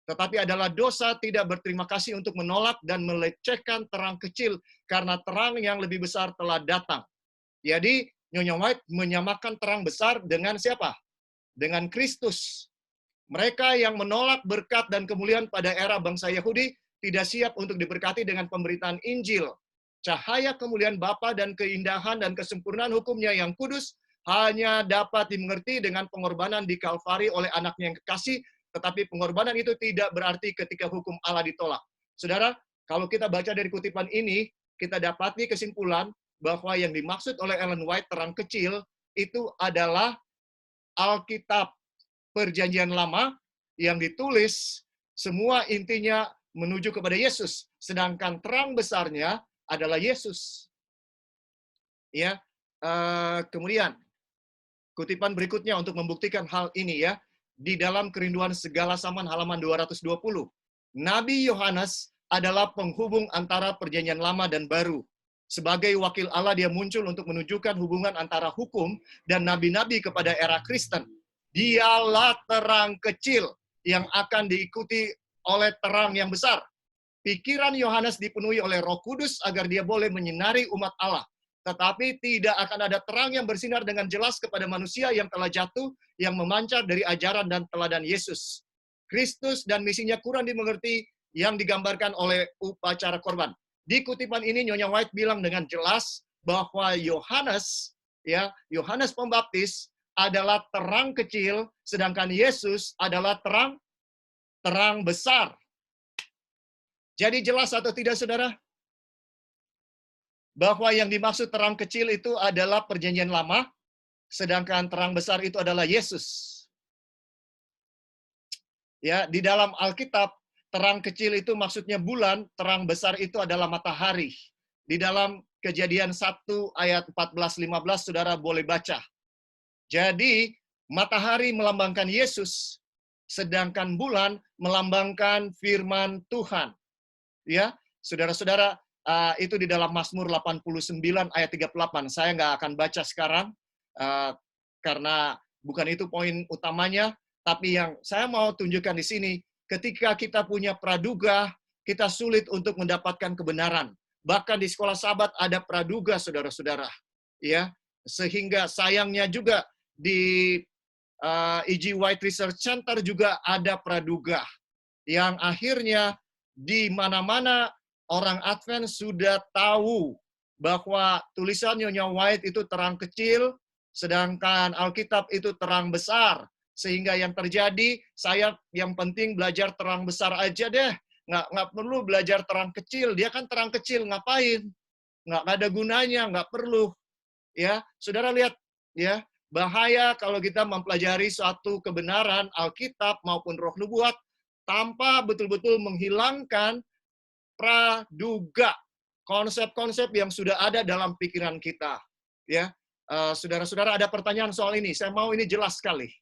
Tetapi adalah dosa tidak berterima kasih untuk menolak dan melecehkan terang kecil, karena terang yang lebih besar telah datang. Jadi, Nyonya White menyamakan terang besar dengan siapa? Dengan Kristus. Mereka yang menolak berkat dan kemuliaan pada era bangsa Yahudi tidak siap untuk diberkati dengan pemberitaan Injil. Cahaya kemuliaan Bapa dan keindahan dan kesempurnaan hukumnya yang kudus hanya dapat dimengerti dengan pengorbanan di Kalvari oleh anaknya yang kekasih, tetapi pengorbanan itu tidak berarti ketika hukum Allah ditolak. Saudara, kalau kita baca dari kutipan ini, kita dapati kesimpulan bahwa yang dimaksud oleh Ellen White terang kecil itu adalah Alkitab Perjanjian Lama yang ditulis semua intinya menuju kepada Yesus, sedangkan terang besarnya adalah Yesus. Ya, kemudian kutipan berikutnya untuk membuktikan hal ini, ya, di dalam Kerinduan Segala Zaman halaman 220. Nabi Yohanes adalah penghubung antara Perjanjian Lama dan Baru. Sebagai wakil Allah, dia muncul untuk menunjukkan hubungan antara hukum dan nabi-nabi kepada era Kristen. Dialah terang kecil yang akan diikuti oleh terang yang besar. Pikiran Yohanes dipenuhi oleh Roh Kudus agar dia boleh menyinari umat Allah. Tetapi tidak akan ada terang yang bersinar dengan jelas kepada manusia yang telah jatuh, yang memancar dari ajaran dan teladan Yesus. Kristus dan misinya kurang dimengerti yang digambarkan oleh upacara korban. Di kutipan ini Nyonya White bilang dengan jelas bahwa Yohanes, ya, Yohanes Pembaptis adalah terang kecil, sedangkan Yesus adalah terang besar. Jadi jelas atau tidak, saudara? Bahwa yang dimaksud terang kecil itu adalah Perjanjian Lama, sedangkan terang besar itu adalah Yesus. Ya, di dalam Alkitab, terang kecil itu maksudnya bulan, terang besar itu adalah matahari. Di dalam Kejadian 1 ayat 14-15, saudara boleh baca. Jadi, matahari melambangkan Yesus, sedangkan bulan melambangkan firman Tuhan. Ya, saudara-saudara, itu di dalam Mazmur 89 ayat 38. Saya nggak akan baca sekarang, karena bukan itu poin utamanya, tapi yang saya mau tunjukkan di sini, ketika kita punya praduga, kita sulit untuk mendapatkan kebenaran. Bahkan di sekolah Sabat ada praduga, saudara-saudara. Ya, sehingga sayangnya juga di E.G. White Research Center juga ada praduga. Yang akhirnya di mana-mana orang Advent sudah tahu bahwa tulisan Nyonya White itu terang kecil, sedangkan Alkitab itu terang besar. Sehingga yang terjadi, saya yang penting belajar terang besar aja deh. Nggak perlu belajar terang kecil. Dia kan terang kecil, ngapain? Nggak ada gunanya, nggak perlu. Ya, saudara lihat, ya, Bahaya kalau kita mempelajari suatu kebenaran Alkitab maupun Roh Nubuat tanpa betul-betul menghilangkan praduga, konsep-konsep yang sudah ada dalam pikiran kita. Ya, saudara-saudara, ada pertanyaan soal ini. Saya mau ini jelas sekali.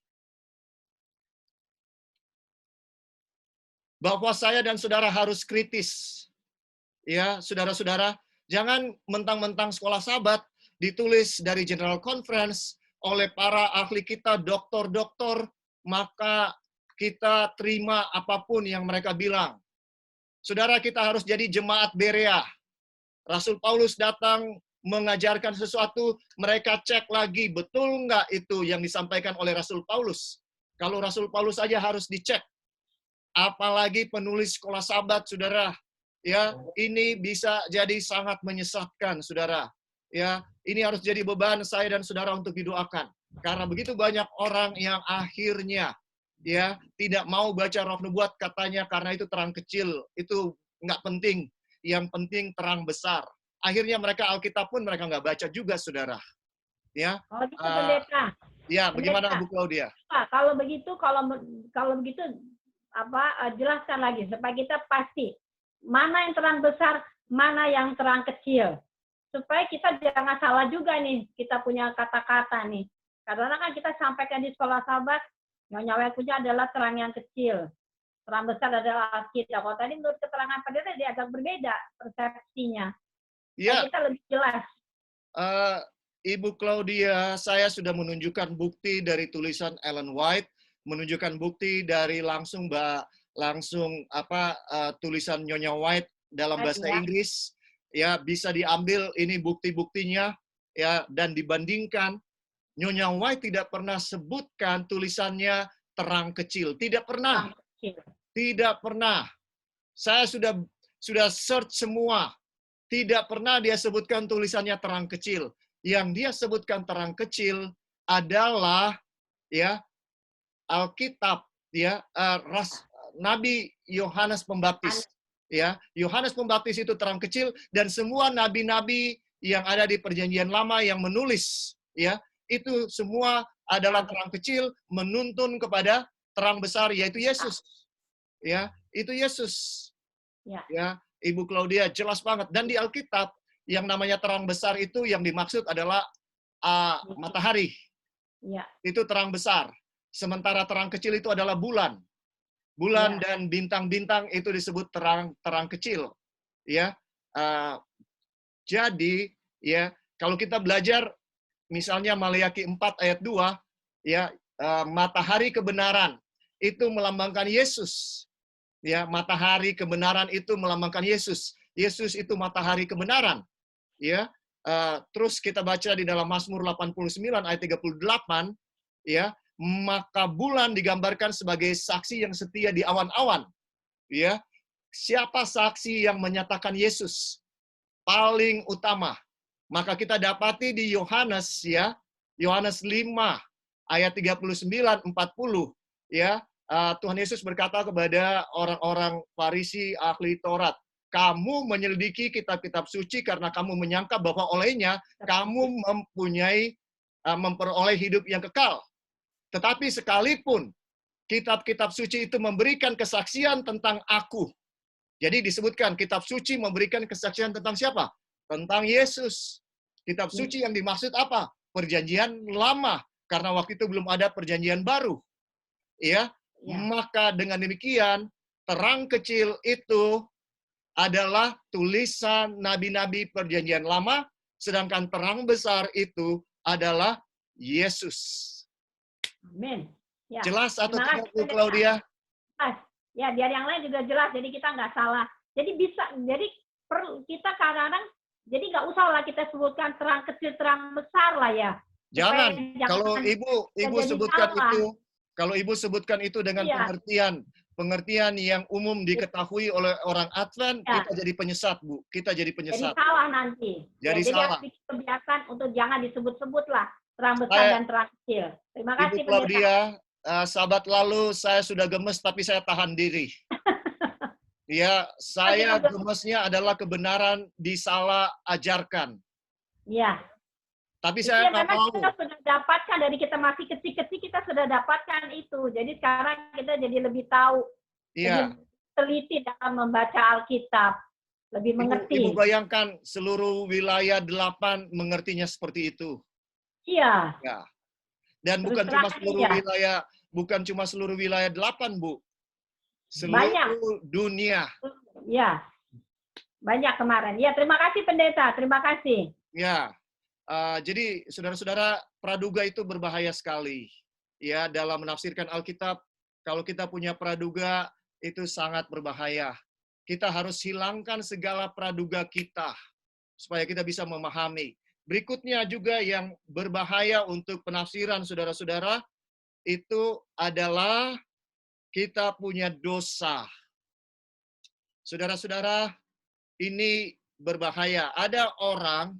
Bahwa saya dan saudara harus kritis. Ya, saudara-saudara, jangan mentang-mentang sekolah Sabat ditulis dari General Conference oleh para ahli kita, doktor-doktor, maka kita terima apapun yang mereka bilang. Saudara, kita harus jadi jemaat Berea. Rasul Paulus datang mengajarkan sesuatu, mereka cek lagi, betul nggak itu yang disampaikan oleh Rasul Paulus? Kalau Rasul Paulus saja harus dicek, apalagi penulis sekolah Sabat, saudara. Ya, ini bisa jadi sangat menyesatkan, saudara. Ya, ini harus jadi beban saya dan saudara untuk didoakan. Karena begitu banyak orang yang akhirnya ya tidak mau baca Roh Nubuat, katanya karena itu terang kecil, itu nggak penting. Yang penting terang besar. Akhirnya mereka Alkitab pun mereka nggak baca juga, saudara. Ya, Oh gitu, pendeta. ya, bagaimana Pendeta. Bu Claudia? Pak, kalau begitu jelaskan lagi supaya kita pasti mana yang terang besar, mana yang terang kecil. Supaya kita jangan salah juga nih, kita punya kata-kata nih. Karena kan kita sampaikan di sekolah Sabat, Nyonya White punya adalah terang yang kecil. Terang besar adalah Alkitab. Kalau tadi menurut keterangan pendeta dia agak berbeda persepsinya. Ya, kita lebih jelas. Ibu Claudia, saya sudah menunjukkan bukti dari tulisan Ellen White, menunjukkan bukti dari tulisan Nyonya White dalam bahasa Inggris. Ya, bisa diambil ini bukti-buktinya ya dan dibandingkan. Nyonya White tidak pernah sebutkan tulisannya terang kecil, tidak pernah. Tidak pernah. Saya sudah search semua. Tidak pernah dia sebutkan tulisannya terang kecil. Yang dia sebutkan terang kecil adalah ya Alkitab, ya Nabi Yohanes Pembaptis. Ya, Yohanes Pembaptis itu terang kecil dan semua nabi-nabi yang ada di Perjanjian Lama yang menulis, ya, itu semua adalah terang kecil menuntun kepada terang besar yaitu Yesus. Ya, itu Yesus. Ya, Ibu Claudia jelas banget. Dan di Alkitab yang namanya terang besar itu yang dimaksud adalah matahari. Itu terang besar. Sementara terang kecil itu adalah bulan. Bulan dan bintang-bintang itu disebut terang kecil. Ya, jadi ya kalau kita belajar misalnya Maleakhi 4 ayat 2, ya matahari kebenaran itu melambangkan Yesus. Ya, matahari kebenaran itu melambangkan Yesus. Yesus itu matahari kebenaran. Ya, terus kita baca di dalam Mazmur 89 ayat 38, ya, maka bulan digambarkan sebagai saksi yang setia di awan-awan. Ya, siapa saksi yang menyatakan Yesus paling utama? Maka kita dapati di Yohanes, ya, Yohanes 5 ayat 39 40, ya. Tuhan Yesus berkata kepada orang-orang Farisi ahli Taurat, kamu menyelidiki kitab-kitab suci karena kamu menyangka bahwa olehnya kamu memperoleh hidup yang kekal. Tetapi sekalipun kitab-kitab suci itu memberikan kesaksian tentang aku. Jadi disebutkan kitab suci memberikan kesaksian tentang siapa? Tentang Yesus. Kitab suci yang dimaksud apa? Perjanjian lama. Karena waktu itu belum ada perjanjian baru. Ya. Maka dengan demikian, terang kecil itu adalah tulisan nabi-nabi perjanjian lama, sedangkan terang besar itu adalah Yesus. Amin. Ya. Jelas atau tidak, Bu Claudia? Ya, biar yang lain juga jelas, jadi kita nggak salah. Jadi kita kadang-kadang, jadi nggak usah lah kita sebutkan terang kecil, terang besar lah ya. Jangan. Kalau Ibu sebutkan salah. Kalau Ibu sebutkan itu dengan pengertian yang umum diketahui oleh orang Advent, kita jadi penyesat, Bu. Kita jadi penyesat. Jadi salah nanti. Jadi salah. Jadi kebiasaan untuk jangan disebut-sebut lah terang besar dan terang kecil. Terima kasih, Ibu Claudia. Sahabat lalu saya sudah gemes, tapi saya tahan diri. Ya, saya gemesnya adalah kebenaran disalah ajarkan. Iya. Tapi Itu saya yang nggak memang mau. kita sudah dapatkan dari kita masih kecil-kecil, kita sudah dapatkan itu. Jadi sekarang kita jadi lebih tahu, Iya. lebih teliti dalam membaca Alkitab, lebih Ibu mengerti. bayangkan seluruh wilayah 8 mengertinya seperti itu. Iya. Ya. Dan Terus bukan cuma terang seluruh iya. wilayah, bukan cuma seluruh wilayah 8, Bu. Banyak. Seluruh dunia. Ya. Banyak kemarin. Ya, terima kasih pendeta. Terima kasih. Ya. Jadi saudara-saudara, praduga itu berbahaya sekali. Ya, dalam menafsirkan Alkitab, kalau kita punya praduga itu sangat berbahaya. Kita harus hilangkan segala praduga kita supaya kita bisa memahami. Berikutnya juga yang berbahaya untuk penafsiran saudara-saudara itu adalah kita punya dosa. Saudara-saudara, ini berbahaya. Ada orang,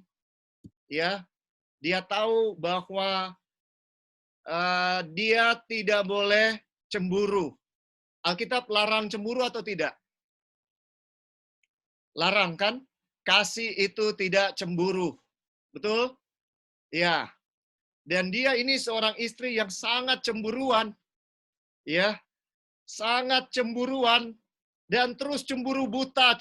ya, dia tahu bahwa dia tidak boleh cemburu. Alkitab larang cemburu atau tidak? Larang kan? Kasih itu tidak cemburu. Betul? Ya. Dan dia ini seorang istri yang sangat cemburuan. Ya. Sangat cemburuan. Dan terus cemburu buta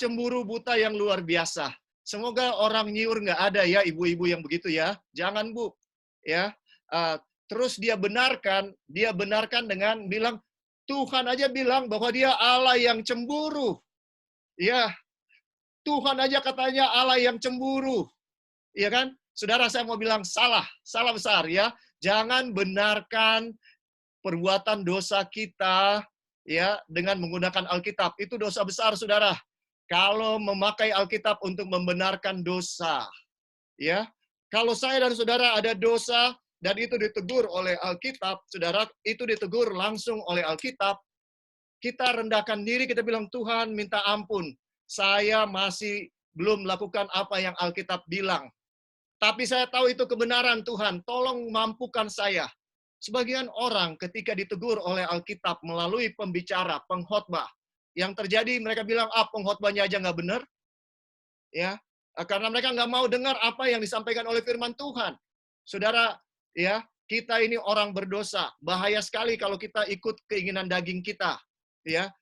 yang luar biasa. Semoga orang nyiur nggak ada ya, ibu-ibu yang begitu ya. Jangan, Bu. Ya. Terus dia benarkan dengan bilang, Tuhan aja bilang bahwa dia Allah yang cemburu. Ya. Tuhan aja katanya Allah yang cemburu. Iya kan? Saudara, saya mau bilang salah besar ya. Jangan benarkan perbuatan dosa kita ya dengan menggunakan Alkitab. Itu dosa besar, Saudara. Kalau memakai Alkitab untuk membenarkan dosa. Ya. Kalau saya dan saudara ada dosa dan itu ditegur oleh Alkitab, Saudara, itu ditegur langsung oleh Alkitab, kita rendahkan diri, kita bilang, Tuhan minta ampun. Saya masih belum melakukan apa yang Alkitab bilang. Tapi saya tahu itu kebenaran Tuhan. Tolong mampukan saya. Sebagian orang ketika ditegur oleh Alkitab melalui pembicara, pengkhotbah, yang terjadi mereka bilang, pengkhotbahnya aja nggak benar. Ya, karena mereka nggak mau dengar apa yang disampaikan oleh firman Tuhan. Saudara, ya, kita ini orang berdosa. Bahaya sekali kalau kita ikut keinginan daging kita. Ya,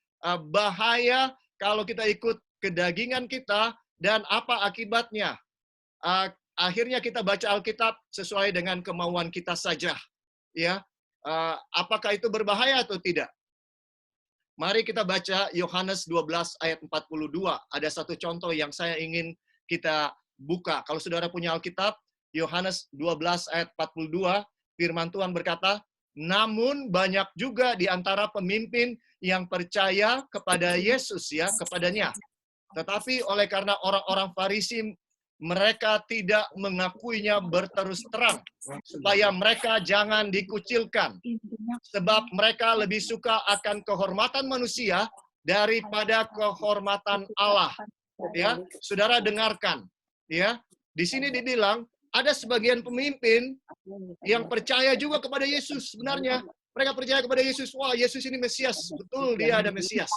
bahaya kalau kita ikut kedagingan kita dan apa akibatnya? Akhirnya kita baca Alkitab sesuai dengan kemauan kita saja. Ya, apakah itu berbahaya atau tidak? Mari kita baca Yohanes 12 ayat 42. Ada satu contoh yang saya ingin kita buka. Kalau saudara punya Alkitab, Yohanes 12 ayat 42, firman Tuhan berkata, namun banyak juga di antara pemimpin yang percaya kepada Yesus, ya, kepadanya. Tetapi oleh karena orang-orang Farisi mereka tidak mengakuinya berterus terang, supaya mereka jangan dikucilkan. Sebab mereka lebih suka akan kehormatan manusia daripada kehormatan Allah. Ya, saudara dengarkan. Ya, di sini dibilang ada sebagian pemimpin yang percaya juga kepada Yesus. Sebenarnya mereka percaya kepada Yesus. Wah, Yesus ini Mesias. Betul, dia ada Mesias.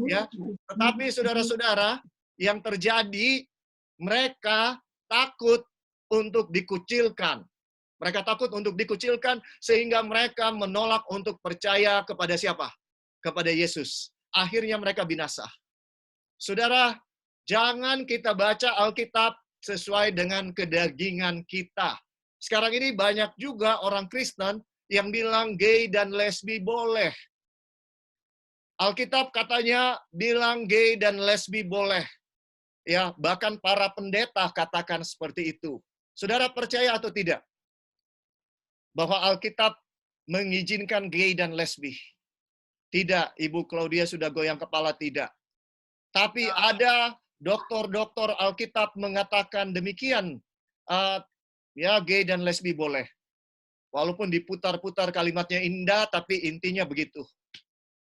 Ya, tetapi saudara-saudara, yang terjadi mereka takut untuk dikucilkan. Mereka takut untuk dikucilkan sehingga mereka menolak untuk percaya kepada siapa? Kepada Yesus. Akhirnya mereka binasa. Saudara, jangan kita baca Alkitab sesuai dengan kedagingan kita. Sekarang ini banyak juga orang Kristen yang bilang gay dan lesbi boleh. Alkitab katanya bilang gay dan lesbi boleh. Ya, bahkan para pendeta katakan seperti itu. Saudara percaya atau tidak? Bahwa Alkitab mengizinkan gay dan lesbi? Tidak, Ibu Claudia sudah goyang kepala, tidak. Tapi ada doktor-doktor Alkitab mengatakan demikian. Ya, gay dan lesbi boleh. Walaupun diputar-putar kalimatnya indah, tapi intinya begitu.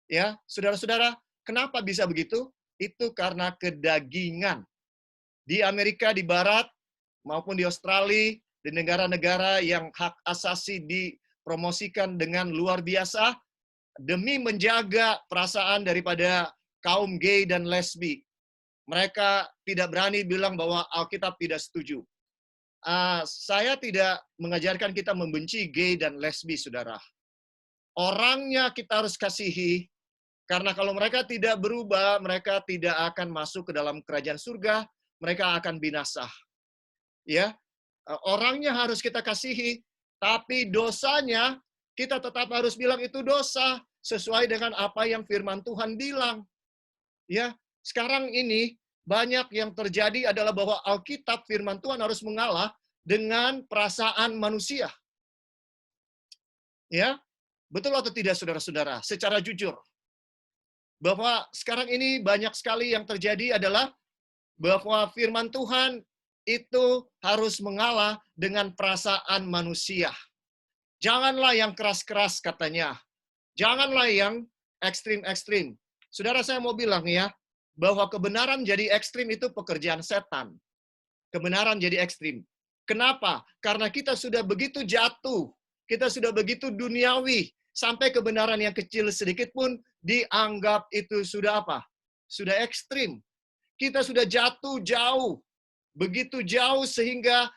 Ya, saudara-saudara, kenapa bisa begitu? Itu karena kedagingan. Di Amerika, di Barat, maupun di Australia, di negara-negara yang hak asasi dipromosikan dengan luar biasa, demi menjaga perasaan daripada kaum gay dan lesbi. Mereka tidak berani bilang bahwa Alkitab tidak setuju. Saya tidak mengajarkan kita membenci gay dan lesbi, saudara. Orangnya kita harus kasihi, karena kalau mereka tidak berubah, mereka tidak akan masuk ke dalam kerajaan surga, mereka akan binasa. Ya, orangnya harus kita kasihi, tapi dosanya kita tetap harus bilang itu dosa sesuai dengan apa yang firman Tuhan bilang. Ya, sekarang ini banyak yang terjadi adalah bahwa Alkitab firman Tuhan harus mengalah dengan perasaan manusia. Ya, betul atau tidak saudara-saudara? Secara jujur. Bahwa sekarang ini banyak sekali yang terjadi adalah bahwa firman Tuhan itu harus mengalah dengan perasaan manusia. Janganlah yang keras-keras katanya. Janganlah yang ekstrim-ekstrim. Saudara, saya mau bilang ya, bahwa kebenaran jadi ekstrim itu pekerjaan setan. Kebenaran jadi ekstrim. Kenapa? Karena kita sudah begitu jatuh. Kita sudah begitu duniawi. Sampai kebenaran yang kecil sedikit pun dianggap itu sudah apa? Sudah ekstrim. Kita sudah jatuh jauh. Begitu jauh sehingga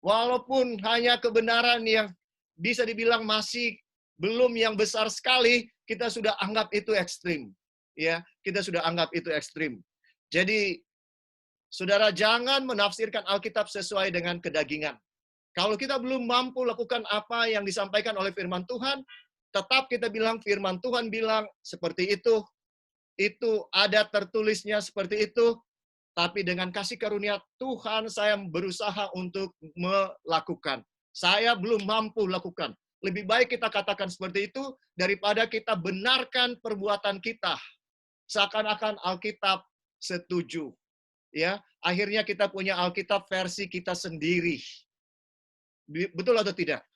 walaupun hanya kebenaran yang bisa dibilang masih belum yang besar sekali, kita sudah anggap itu ekstrim. Ya, kita sudah anggap itu ekstrim. Jadi, saudara, jangan menafsirkan Alkitab sesuai dengan kedagingan. Kalau kita belum mampu lakukan apa yang disampaikan oleh firman Tuhan, tetap kita bilang firman Tuhan bilang seperti itu ada tertulisnya seperti itu, tapi dengan kasih karunia Tuhan saya berusaha untuk melakukan. Saya belum mampu lakukan. Lebih baik kita katakan seperti itu daripada kita benarkan perbuatan kita. Seakan-akan Alkitab setuju. Ya, akhirnya kita punya Alkitab versi kita sendiri. Betul atau tidak?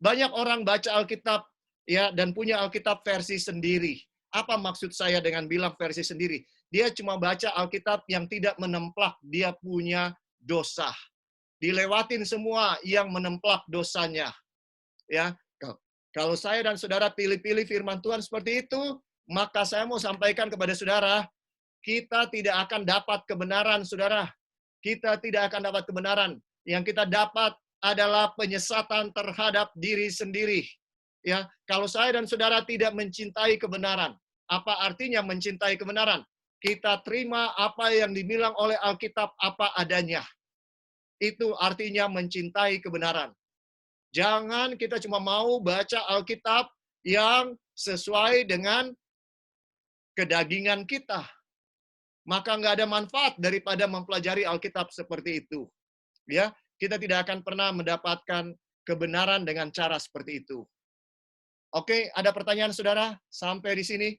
Banyak orang baca Alkitab ya dan punya Alkitab versi sendiri. Apa maksud saya dengan bilang versi sendiri? Dia cuma baca Alkitab yang tidak menemplak dia punya dosa. Dilewatin semua yang menemplak dosanya. Ya, kalau saya dan saudara pilih-pilih firman Tuhan seperti itu, maka saya mau sampaikan kepada saudara, kita tidak akan dapat kebenaran, saudara. Kita tidak akan dapat kebenaran. Yang kita dapat adalah penyesatan terhadap diri sendiri. Ya, kalau saya dan saudara tidak mencintai kebenaran, apa artinya mencintai kebenaran? Kita terima apa yang dibilang oleh Alkitab apa adanya. Itu artinya mencintai kebenaran. Jangan kita cuma mau baca Alkitab yang sesuai dengan kedagingan kita. Maka nggak ada manfaat daripada mempelajari Alkitab seperti itu. Ya, kita tidak akan pernah mendapatkan kebenaran dengan cara seperti itu. Oke, ada pertanyaan saudara sampai di sini?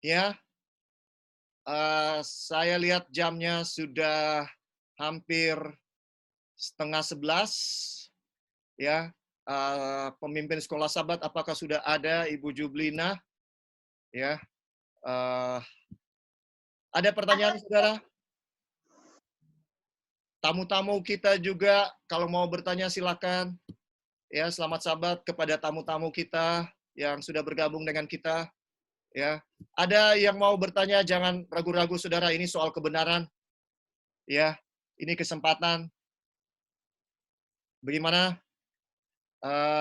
Ya, saya lihat jamnya sudah hampir 10:30. Ya, pemimpin sekolah Sabat, apakah sudah ada Ibu Jublina? Ya, ada pertanyaan saudara? Tamu-tamu kita juga, kalau mau bertanya silakan. Ya, selamat Sabat kepada tamu-tamu kita yang sudah bergabung dengan kita. Ya, ada yang mau bertanya, jangan ragu-ragu saudara, ini soal kebenaran. Ya, ini kesempatan. Bagaimana?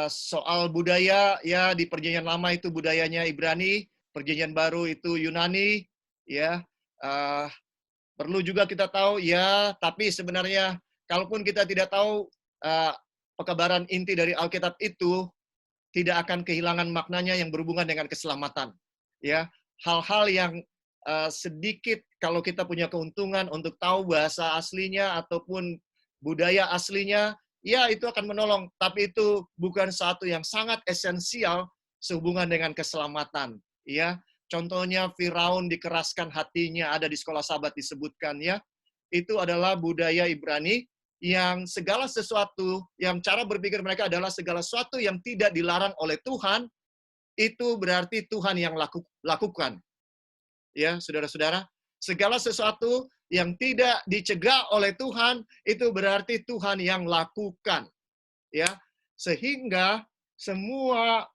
Soal budaya, ya di Perjanjian Lama itu budayanya Ibrani, Perjanjian Baru itu Yunani. Ya, perlu juga kita tahu, ya, tapi sebenarnya kalaupun kita tidak tahu pekabaran inti dari Alkitab itu, tidak akan kehilangan maknanya yang berhubungan dengan keselamatan. Ya, hal-hal yang sedikit kalau kita punya keuntungan untuk tahu bahasa aslinya ataupun budaya aslinya, ya itu akan menolong. Tapi itu bukan satu yang sangat esensial sehubungan dengan keselamatan. Ya, contohnya Firaun dikeraskan hatinya, ada di sekolah Sabat disebutkan ya. Itu adalah budaya Ibrani yang segala sesuatu, yang cara berpikir mereka adalah segala sesuatu yang tidak dilarang oleh Tuhan, itu berarti Tuhan yang lakukan. Ya, saudara-saudara, segala sesuatu yang tidak dicegah oleh Tuhan, itu berarti Tuhan yang lakukan. Ya, sehingga semua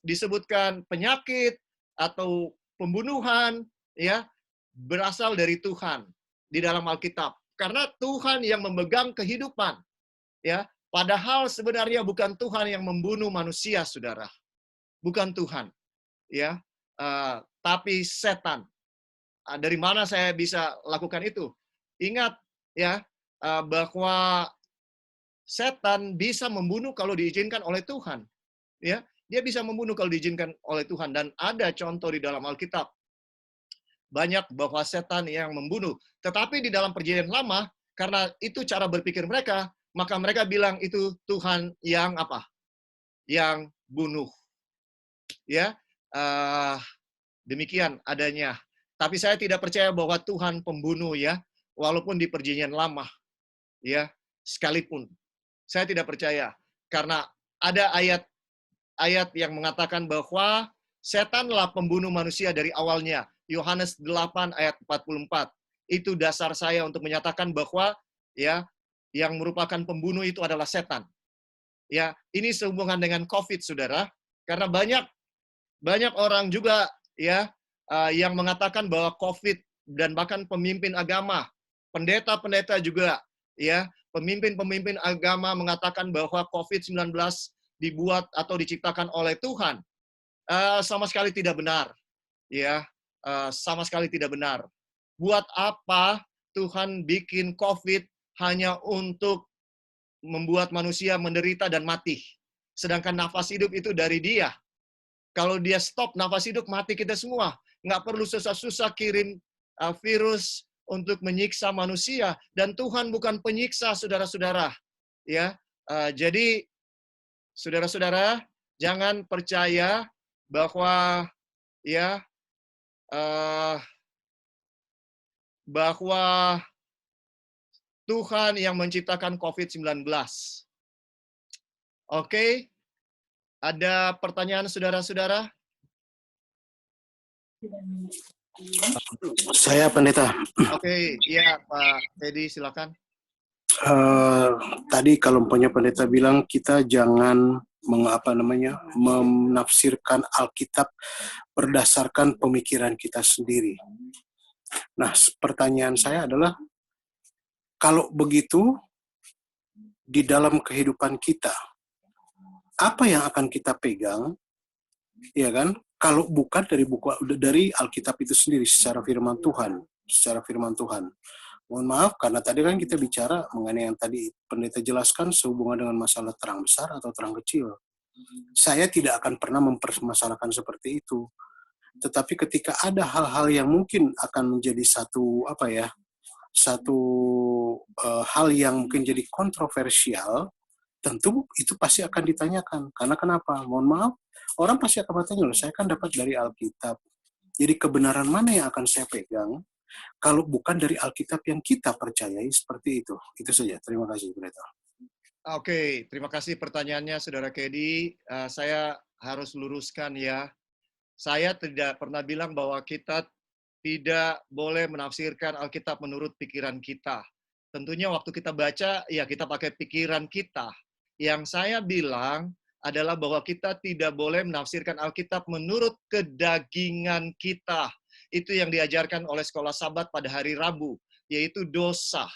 disebutkan penyakit atau pembunuhan, ya, berasal dari Tuhan di dalam Alkitab. Karena Tuhan yang memegang kehidupan, ya. Padahal sebenarnya bukan Tuhan yang membunuh manusia, saudara. Bukan Tuhan, ya. Tapi setan. Dari mana saya bisa lakukan itu? Ingat, ya, bahwa setan bisa membunuh kalau diizinkan oleh Tuhan, ya. Dia bisa membunuh kalau diizinkan oleh Tuhan. Dan ada contoh di dalam Alkitab. Banyak bahwa setan yang membunuh. Tetapi di dalam perjanjian lama, karena itu cara berpikir mereka, maka mereka bilang itu Tuhan yang apa? Yang bunuh. Ya, demikian adanya. Tapi saya tidak percaya bahwa Tuhan pembunuh, ya, walaupun di perjanjian lama, ya, sekalipun. Saya tidak percaya. Karena ada ayat yang mengatakan bahwa setanlah pembunuh manusia dari awalnya. Yohanes 8 ayat 44. Itu dasar saya untuk menyatakan bahwa, ya, yang merupakan pembunuh itu adalah setan. Ya, ini sehubungan dengan COVID, saudara. Karena banyak orang juga, ya, yang mengatakan bahwa COVID, dan bahkan pemimpin agama, pendeta-pendeta juga, ya, pemimpin-pemimpin agama mengatakan bahwa COVID-19 dibuat atau diciptakan oleh Tuhan. Sama sekali tidak benar, ya. Sama sekali tidak benar. Buat apa Tuhan bikin COVID hanya untuk membuat manusia menderita dan mati? Sedangkan nafas hidup itu dari Dia. Kalau Dia stop nafas hidup, mati kita semua. Nggak perlu susah-susah kirim virus untuk menyiksa manusia. Dan Tuhan bukan penyiksa, saudara-saudara. Ya, jadi saudara-saudara, jangan percaya bahwa, ya, bahwa Tuhan yang menciptakan COVID-19. Oke? Ada pertanyaan saudara-saudara? Saya pendeta. Oke, iya Pak Teddy, silakan. Tadi kalau punya pendeta bilang kita jangan menafsirkan Alkitab berdasarkan pemikiran kita sendiri. Nah, pertanyaan saya adalah, kalau begitu di dalam kehidupan kita, apa yang akan kita pegang, ya kan? Kalau bukan dari Alkitab itu sendiri secara firman Tuhan. Mohon maaf, karena tadi kan kita bicara mengenai yang tadi pendeta jelaskan sehubungan dengan masalah terang besar atau terang kecil. Saya tidak akan pernah mempermasalahkan seperti itu. Tetapi ketika ada hal-hal yang mungkin akan menjadi satu hal yang mungkin jadi kontroversial, tentu itu pasti akan ditanyakan. Karena kenapa? Mohon maaf, orang pasti akan bertanya, saya kan dapat dari Alkitab. Jadi kebenaran mana yang akan saya pegang kalau bukan dari Alkitab yang kita percayai seperti itu. Itu saja. Terima kasih, Pendeta. Oke, terima kasih pertanyaannya, Saudara Kedi. Saya harus luruskan, ya. Saya tidak pernah bilang bahwa kita tidak boleh menafsirkan Alkitab menurut pikiran kita. Tentunya waktu kita baca, ya kita pakai pikiran kita. Yang saya bilang adalah bahwa kita tidak boleh menafsirkan Alkitab menurut kedagingan kita. Itu yang diajarkan oleh sekolah Sabat pada hari Rabu, yaitu dosa.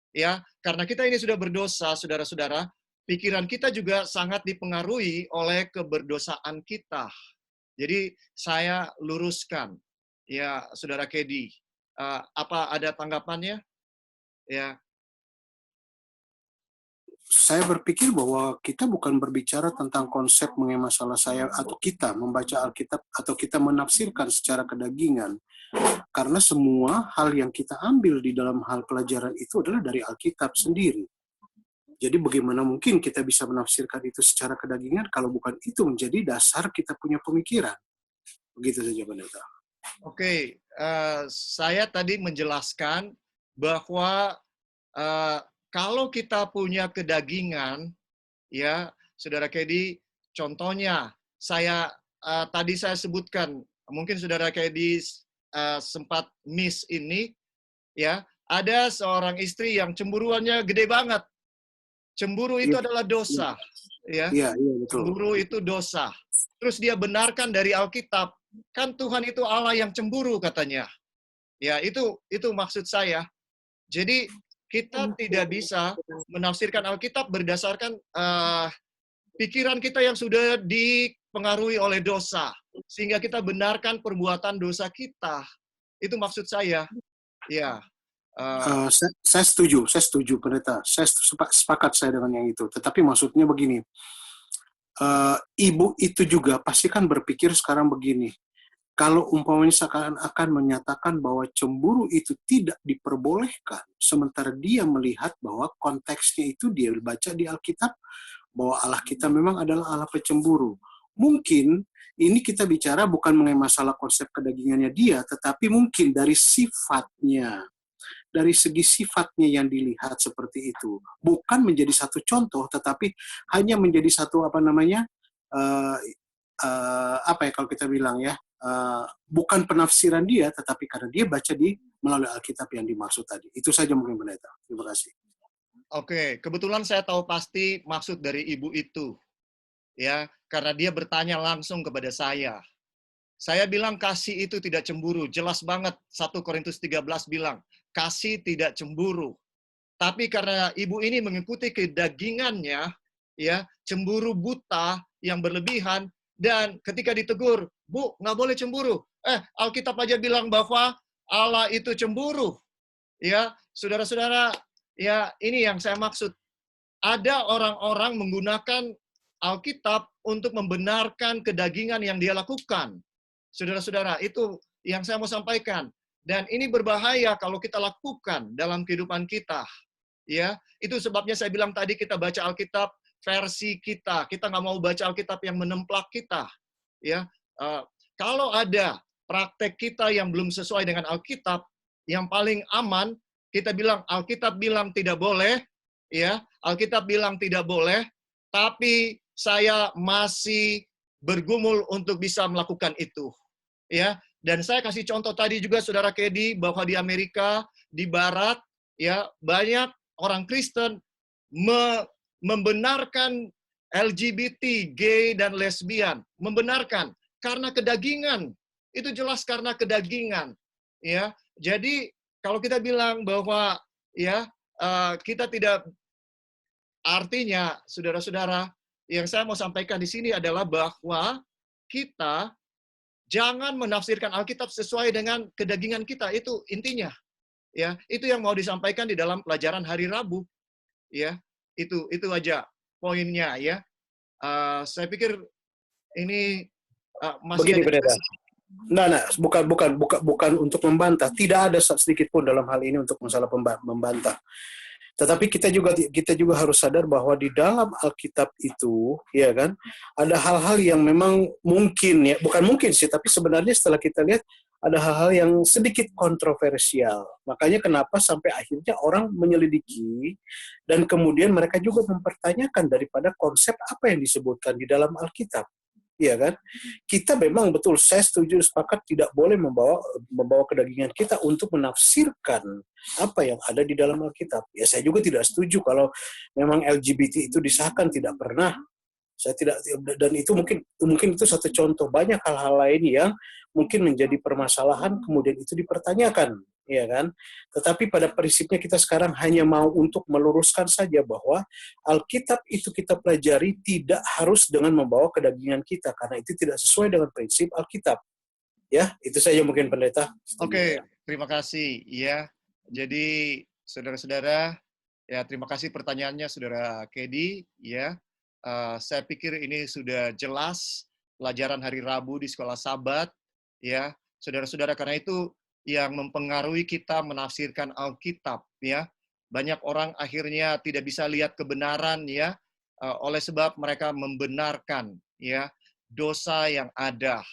Ya, karena kita ini sudah berdosa, saudara-saudara, pikiran kita juga sangat dipengaruhi oleh keberdosaan kita. Jadi saya luruskan, ya, Saudara Kedi. Apa ada tanggapannya? Ya. Saya berpikir bahwa kita bukan berbicara tentang konsep mengenai masalah saya atau kita membaca Alkitab atau kita menafsirkan secara kedagingan. Karena semua hal yang kita ambil di dalam hal pelajaran itu adalah dari Alkitab sendiri. Jadi bagaimana mungkin kita bisa menafsirkan itu secara kedagingan kalau bukan itu menjadi dasar kita punya pemikiran. Begitu saja, Pendeta. Oke, saya tadi menjelaskan bahwa kalau kita punya kedagingan, ya, Saudara Kedi, contohnya tadi saya sebutkan, mungkin Saudara Kedi sempat miss ini, ya, ada seorang istri yang cemburuannya gede banget. Cemburu itu adalah dosa, ya. Betul. Cemburu itu dosa. Terus dia benarkan dari Alkitab, kan Tuhan itu Allah yang cemburu katanya. Ya, itu maksud saya. Jadi kita tidak bisa menafsirkan Alkitab berdasarkan pikiran kita yang sudah dipengaruhi oleh dosa, sehingga kita benarkan perbuatan dosa kita. Itu maksud saya. Ya. Saya setuju, pendeta. Saya sepakat saya dengan yang itu. Tetapi maksudnya begini, ibu itu juga pasti kan berpikir sekarang begini. Kalau umpamanya seakan-akan menyatakan bahwa cemburu itu tidak diperbolehkan, sementara dia melihat bahwa konteksnya itu dia baca di Alkitab, bahwa Allah kita memang adalah Allah pecemburu. Mungkin ini kita bicara bukan mengenai masalah konsep kedagingannya dia, tetapi mungkin dari sifatnya, dari segi sifatnya yang dilihat seperti itu. Bukan menjadi satu contoh, tetapi hanya menjadi satu apa ya kalau kita bilang ya, bukan penafsiran dia, tetapi karena dia baca melalui Alkitab yang dimaksud tadi. Itu saja mungkin, pendeta. Terima kasih. Oke, kebetulan saya tahu pasti maksud dari ibu itu. Ya, karena dia bertanya langsung kepada saya. Saya bilang kasih itu tidak cemburu. Jelas banget 1 Korintus 13 bilang, kasih tidak cemburu. Tapi karena ibu ini mengikuti kedagingannya, ya, cemburu buta yang berlebihan, dan ketika ditegur, Bu, nggak boleh cemburu. Alkitab aja bilang bahwa Allah itu cemburu. Ya, saudara-saudara, ya ini yang saya maksud. Ada orang-orang menggunakan Alkitab untuk membenarkan kedagingan yang dia lakukan. Saudara-saudara, itu yang saya mau sampaikan. Dan ini berbahaya kalau kita lakukan dalam kehidupan kita. Ya, itu sebabnya saya bilang tadi kita baca Alkitab versi kita. Kita nggak mau baca Alkitab yang menemplak kita. Ya, kalau ada praktek kita yang belum sesuai dengan Alkitab, yang paling aman kita bilang Alkitab bilang tidak boleh, ya, Alkitab bilang tidak boleh, tapi saya masih bergumul untuk bisa melakukan itu. Ya, dan saya kasih contoh tadi juga Saudara Kedi bahwa di Amerika, di barat, ya, banyak orang Kristen membenarkan LGBT, gay dan lesbian, membenarkan karena kedagingan. Itu jelas karena kedagingan, ya. Jadi kalau kita bilang bahwa ya kita tidak, artinya saudara-saudara, yang saya mau sampaikan di sini adalah bahwa kita jangan menafsirkan Alkitab sesuai dengan kedagingan kita, itu intinya. Ya, itu yang mau disampaikan di dalam pelajaran hari Rabu. Ya, itu aja poinnya ya. Saya pikir ini masih Begini, ada. pendeta. Nah, bukan untuk membantah. Tidak ada sedikit pun dalam hal ini untuk masalah membantah. Tetapi kita juga harus sadar bahwa di dalam Alkitab itu, ya kan, ada hal-hal yang memang mungkin ya, bukan mungkin sih, tapi sebenarnya setelah kita lihat ada hal-hal yang sedikit kontroversial. Makanya kenapa sampai akhirnya orang menyelidiki dan kemudian mereka juga mempertanyakan daripada konsep apa yang disebutkan di dalam Alkitab. Iya kan? Kita memang betul, saya setuju, sepakat tidak boleh membawa kedagingan kita untuk menafsirkan apa yang ada di dalam Alkitab. Ya saya juga tidak setuju kalau memang LGBT itu disahkan, tidak pernah. Saya tidak, dan itu mungkin itu satu contoh banyak hal-hal lain yang mungkin menjadi permasalahan kemudian itu dipertanyakan, ya kan? Tetapi pada prinsipnya kita sekarang hanya mau untuk meluruskan saja bahwa Alkitab itu kita pelajari tidak harus dengan membawa kedagingan kita karena itu tidak sesuai dengan prinsip Alkitab. Ya, itu saja mungkin pendeta. Oke, terima kasih. Ya, jadi saudara-saudara, ya terima kasih pertanyaannya Saudara Kedi. Ya, saya pikir ini sudah jelas pelajaran hari Rabu di sekolah Sabat. Ya, saudara-saudara, karena itu yang mempengaruhi kita menafsirkan Alkitab. Ya, banyak orang akhirnya tidak bisa lihat kebenaran ya, oleh sebab mereka membenarkan ya dosa yang ada.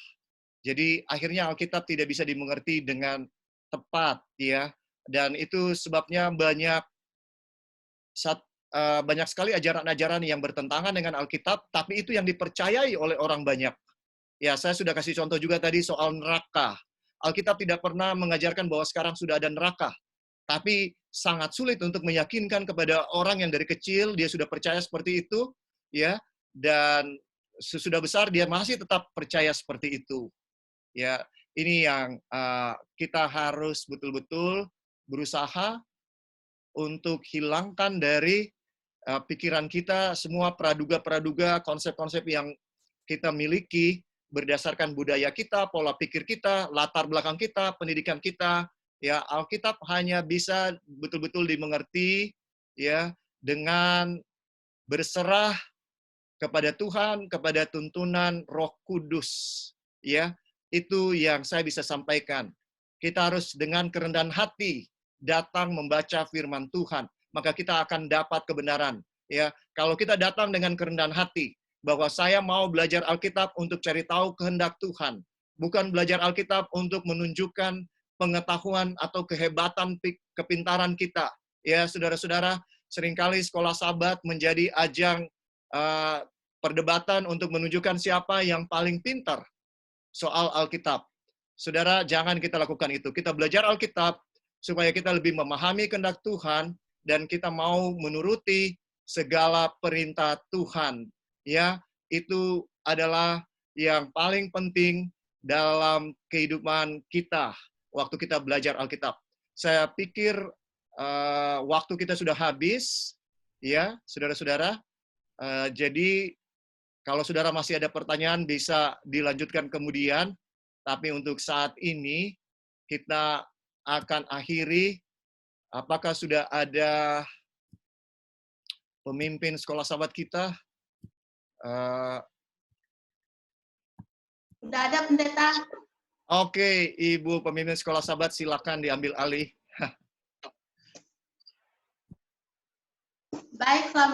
Jadi akhirnya Alkitab tidak bisa dimengerti dengan tepat ya, dan itu sebabnya banyak sekali ajaran-ajaran yang bertentangan dengan Alkitab, tapi itu yang dipercayai oleh orang banyak. Ya, saya sudah kasih contoh juga tadi soal neraka. Alkitab tidak pernah mengajarkan bahwa sekarang sudah ada neraka, tapi sangat sulit untuk meyakinkan kepada orang yang dari kecil dia sudah percaya seperti itu, ya, dan sesudah besar dia masih tetap percaya seperti itu. Ya, ini yang kita harus betul-betul berusaha untuk hilangkan dari pikiran kita semua praduga-praduga, konsep-konsep yang kita miliki berdasarkan budaya kita, pola pikir kita, latar belakang kita, pendidikan kita. Ya, Alkitab hanya bisa betul-betul dimengerti ya dengan berserah kepada Tuhan, kepada tuntunan Roh Kudus. Ya, itu yang saya bisa sampaikan. Kita harus dengan kerendahan hati datang membaca firman Tuhan, maka kita akan dapat kebenaran. Ya, kalau kita datang dengan kerendahan hati, bahwa saya mau belajar Alkitab untuk cari tahu kehendak Tuhan, bukan belajar Alkitab untuk menunjukkan pengetahuan atau kehebatan kepintaran kita. Ya, saudara-saudara, seringkali sekolah Sabat menjadi ajang perdebatan untuk menunjukkan siapa yang paling pintar soal Alkitab. Saudara, jangan kita lakukan itu. Kita belajar Alkitab supaya kita lebih memahami kehendak Tuhan dan kita mau menuruti segala perintah Tuhan. Ya, itu adalah yang paling penting dalam kehidupan kita waktu kita belajar Alkitab. Saya pikir waktu kita sudah habis, ya, saudara-saudara. Jadi kalau saudara masih ada pertanyaan bisa dilanjutkan kemudian. Tapi untuk saat ini kita akan akhiri. Apakah sudah ada pemimpin sekolah Sabat kita? Sudah ada, Pendeta. Oke, Ibu pemimpin sekolah Sabat, silakan diambil alih. Baik, selamat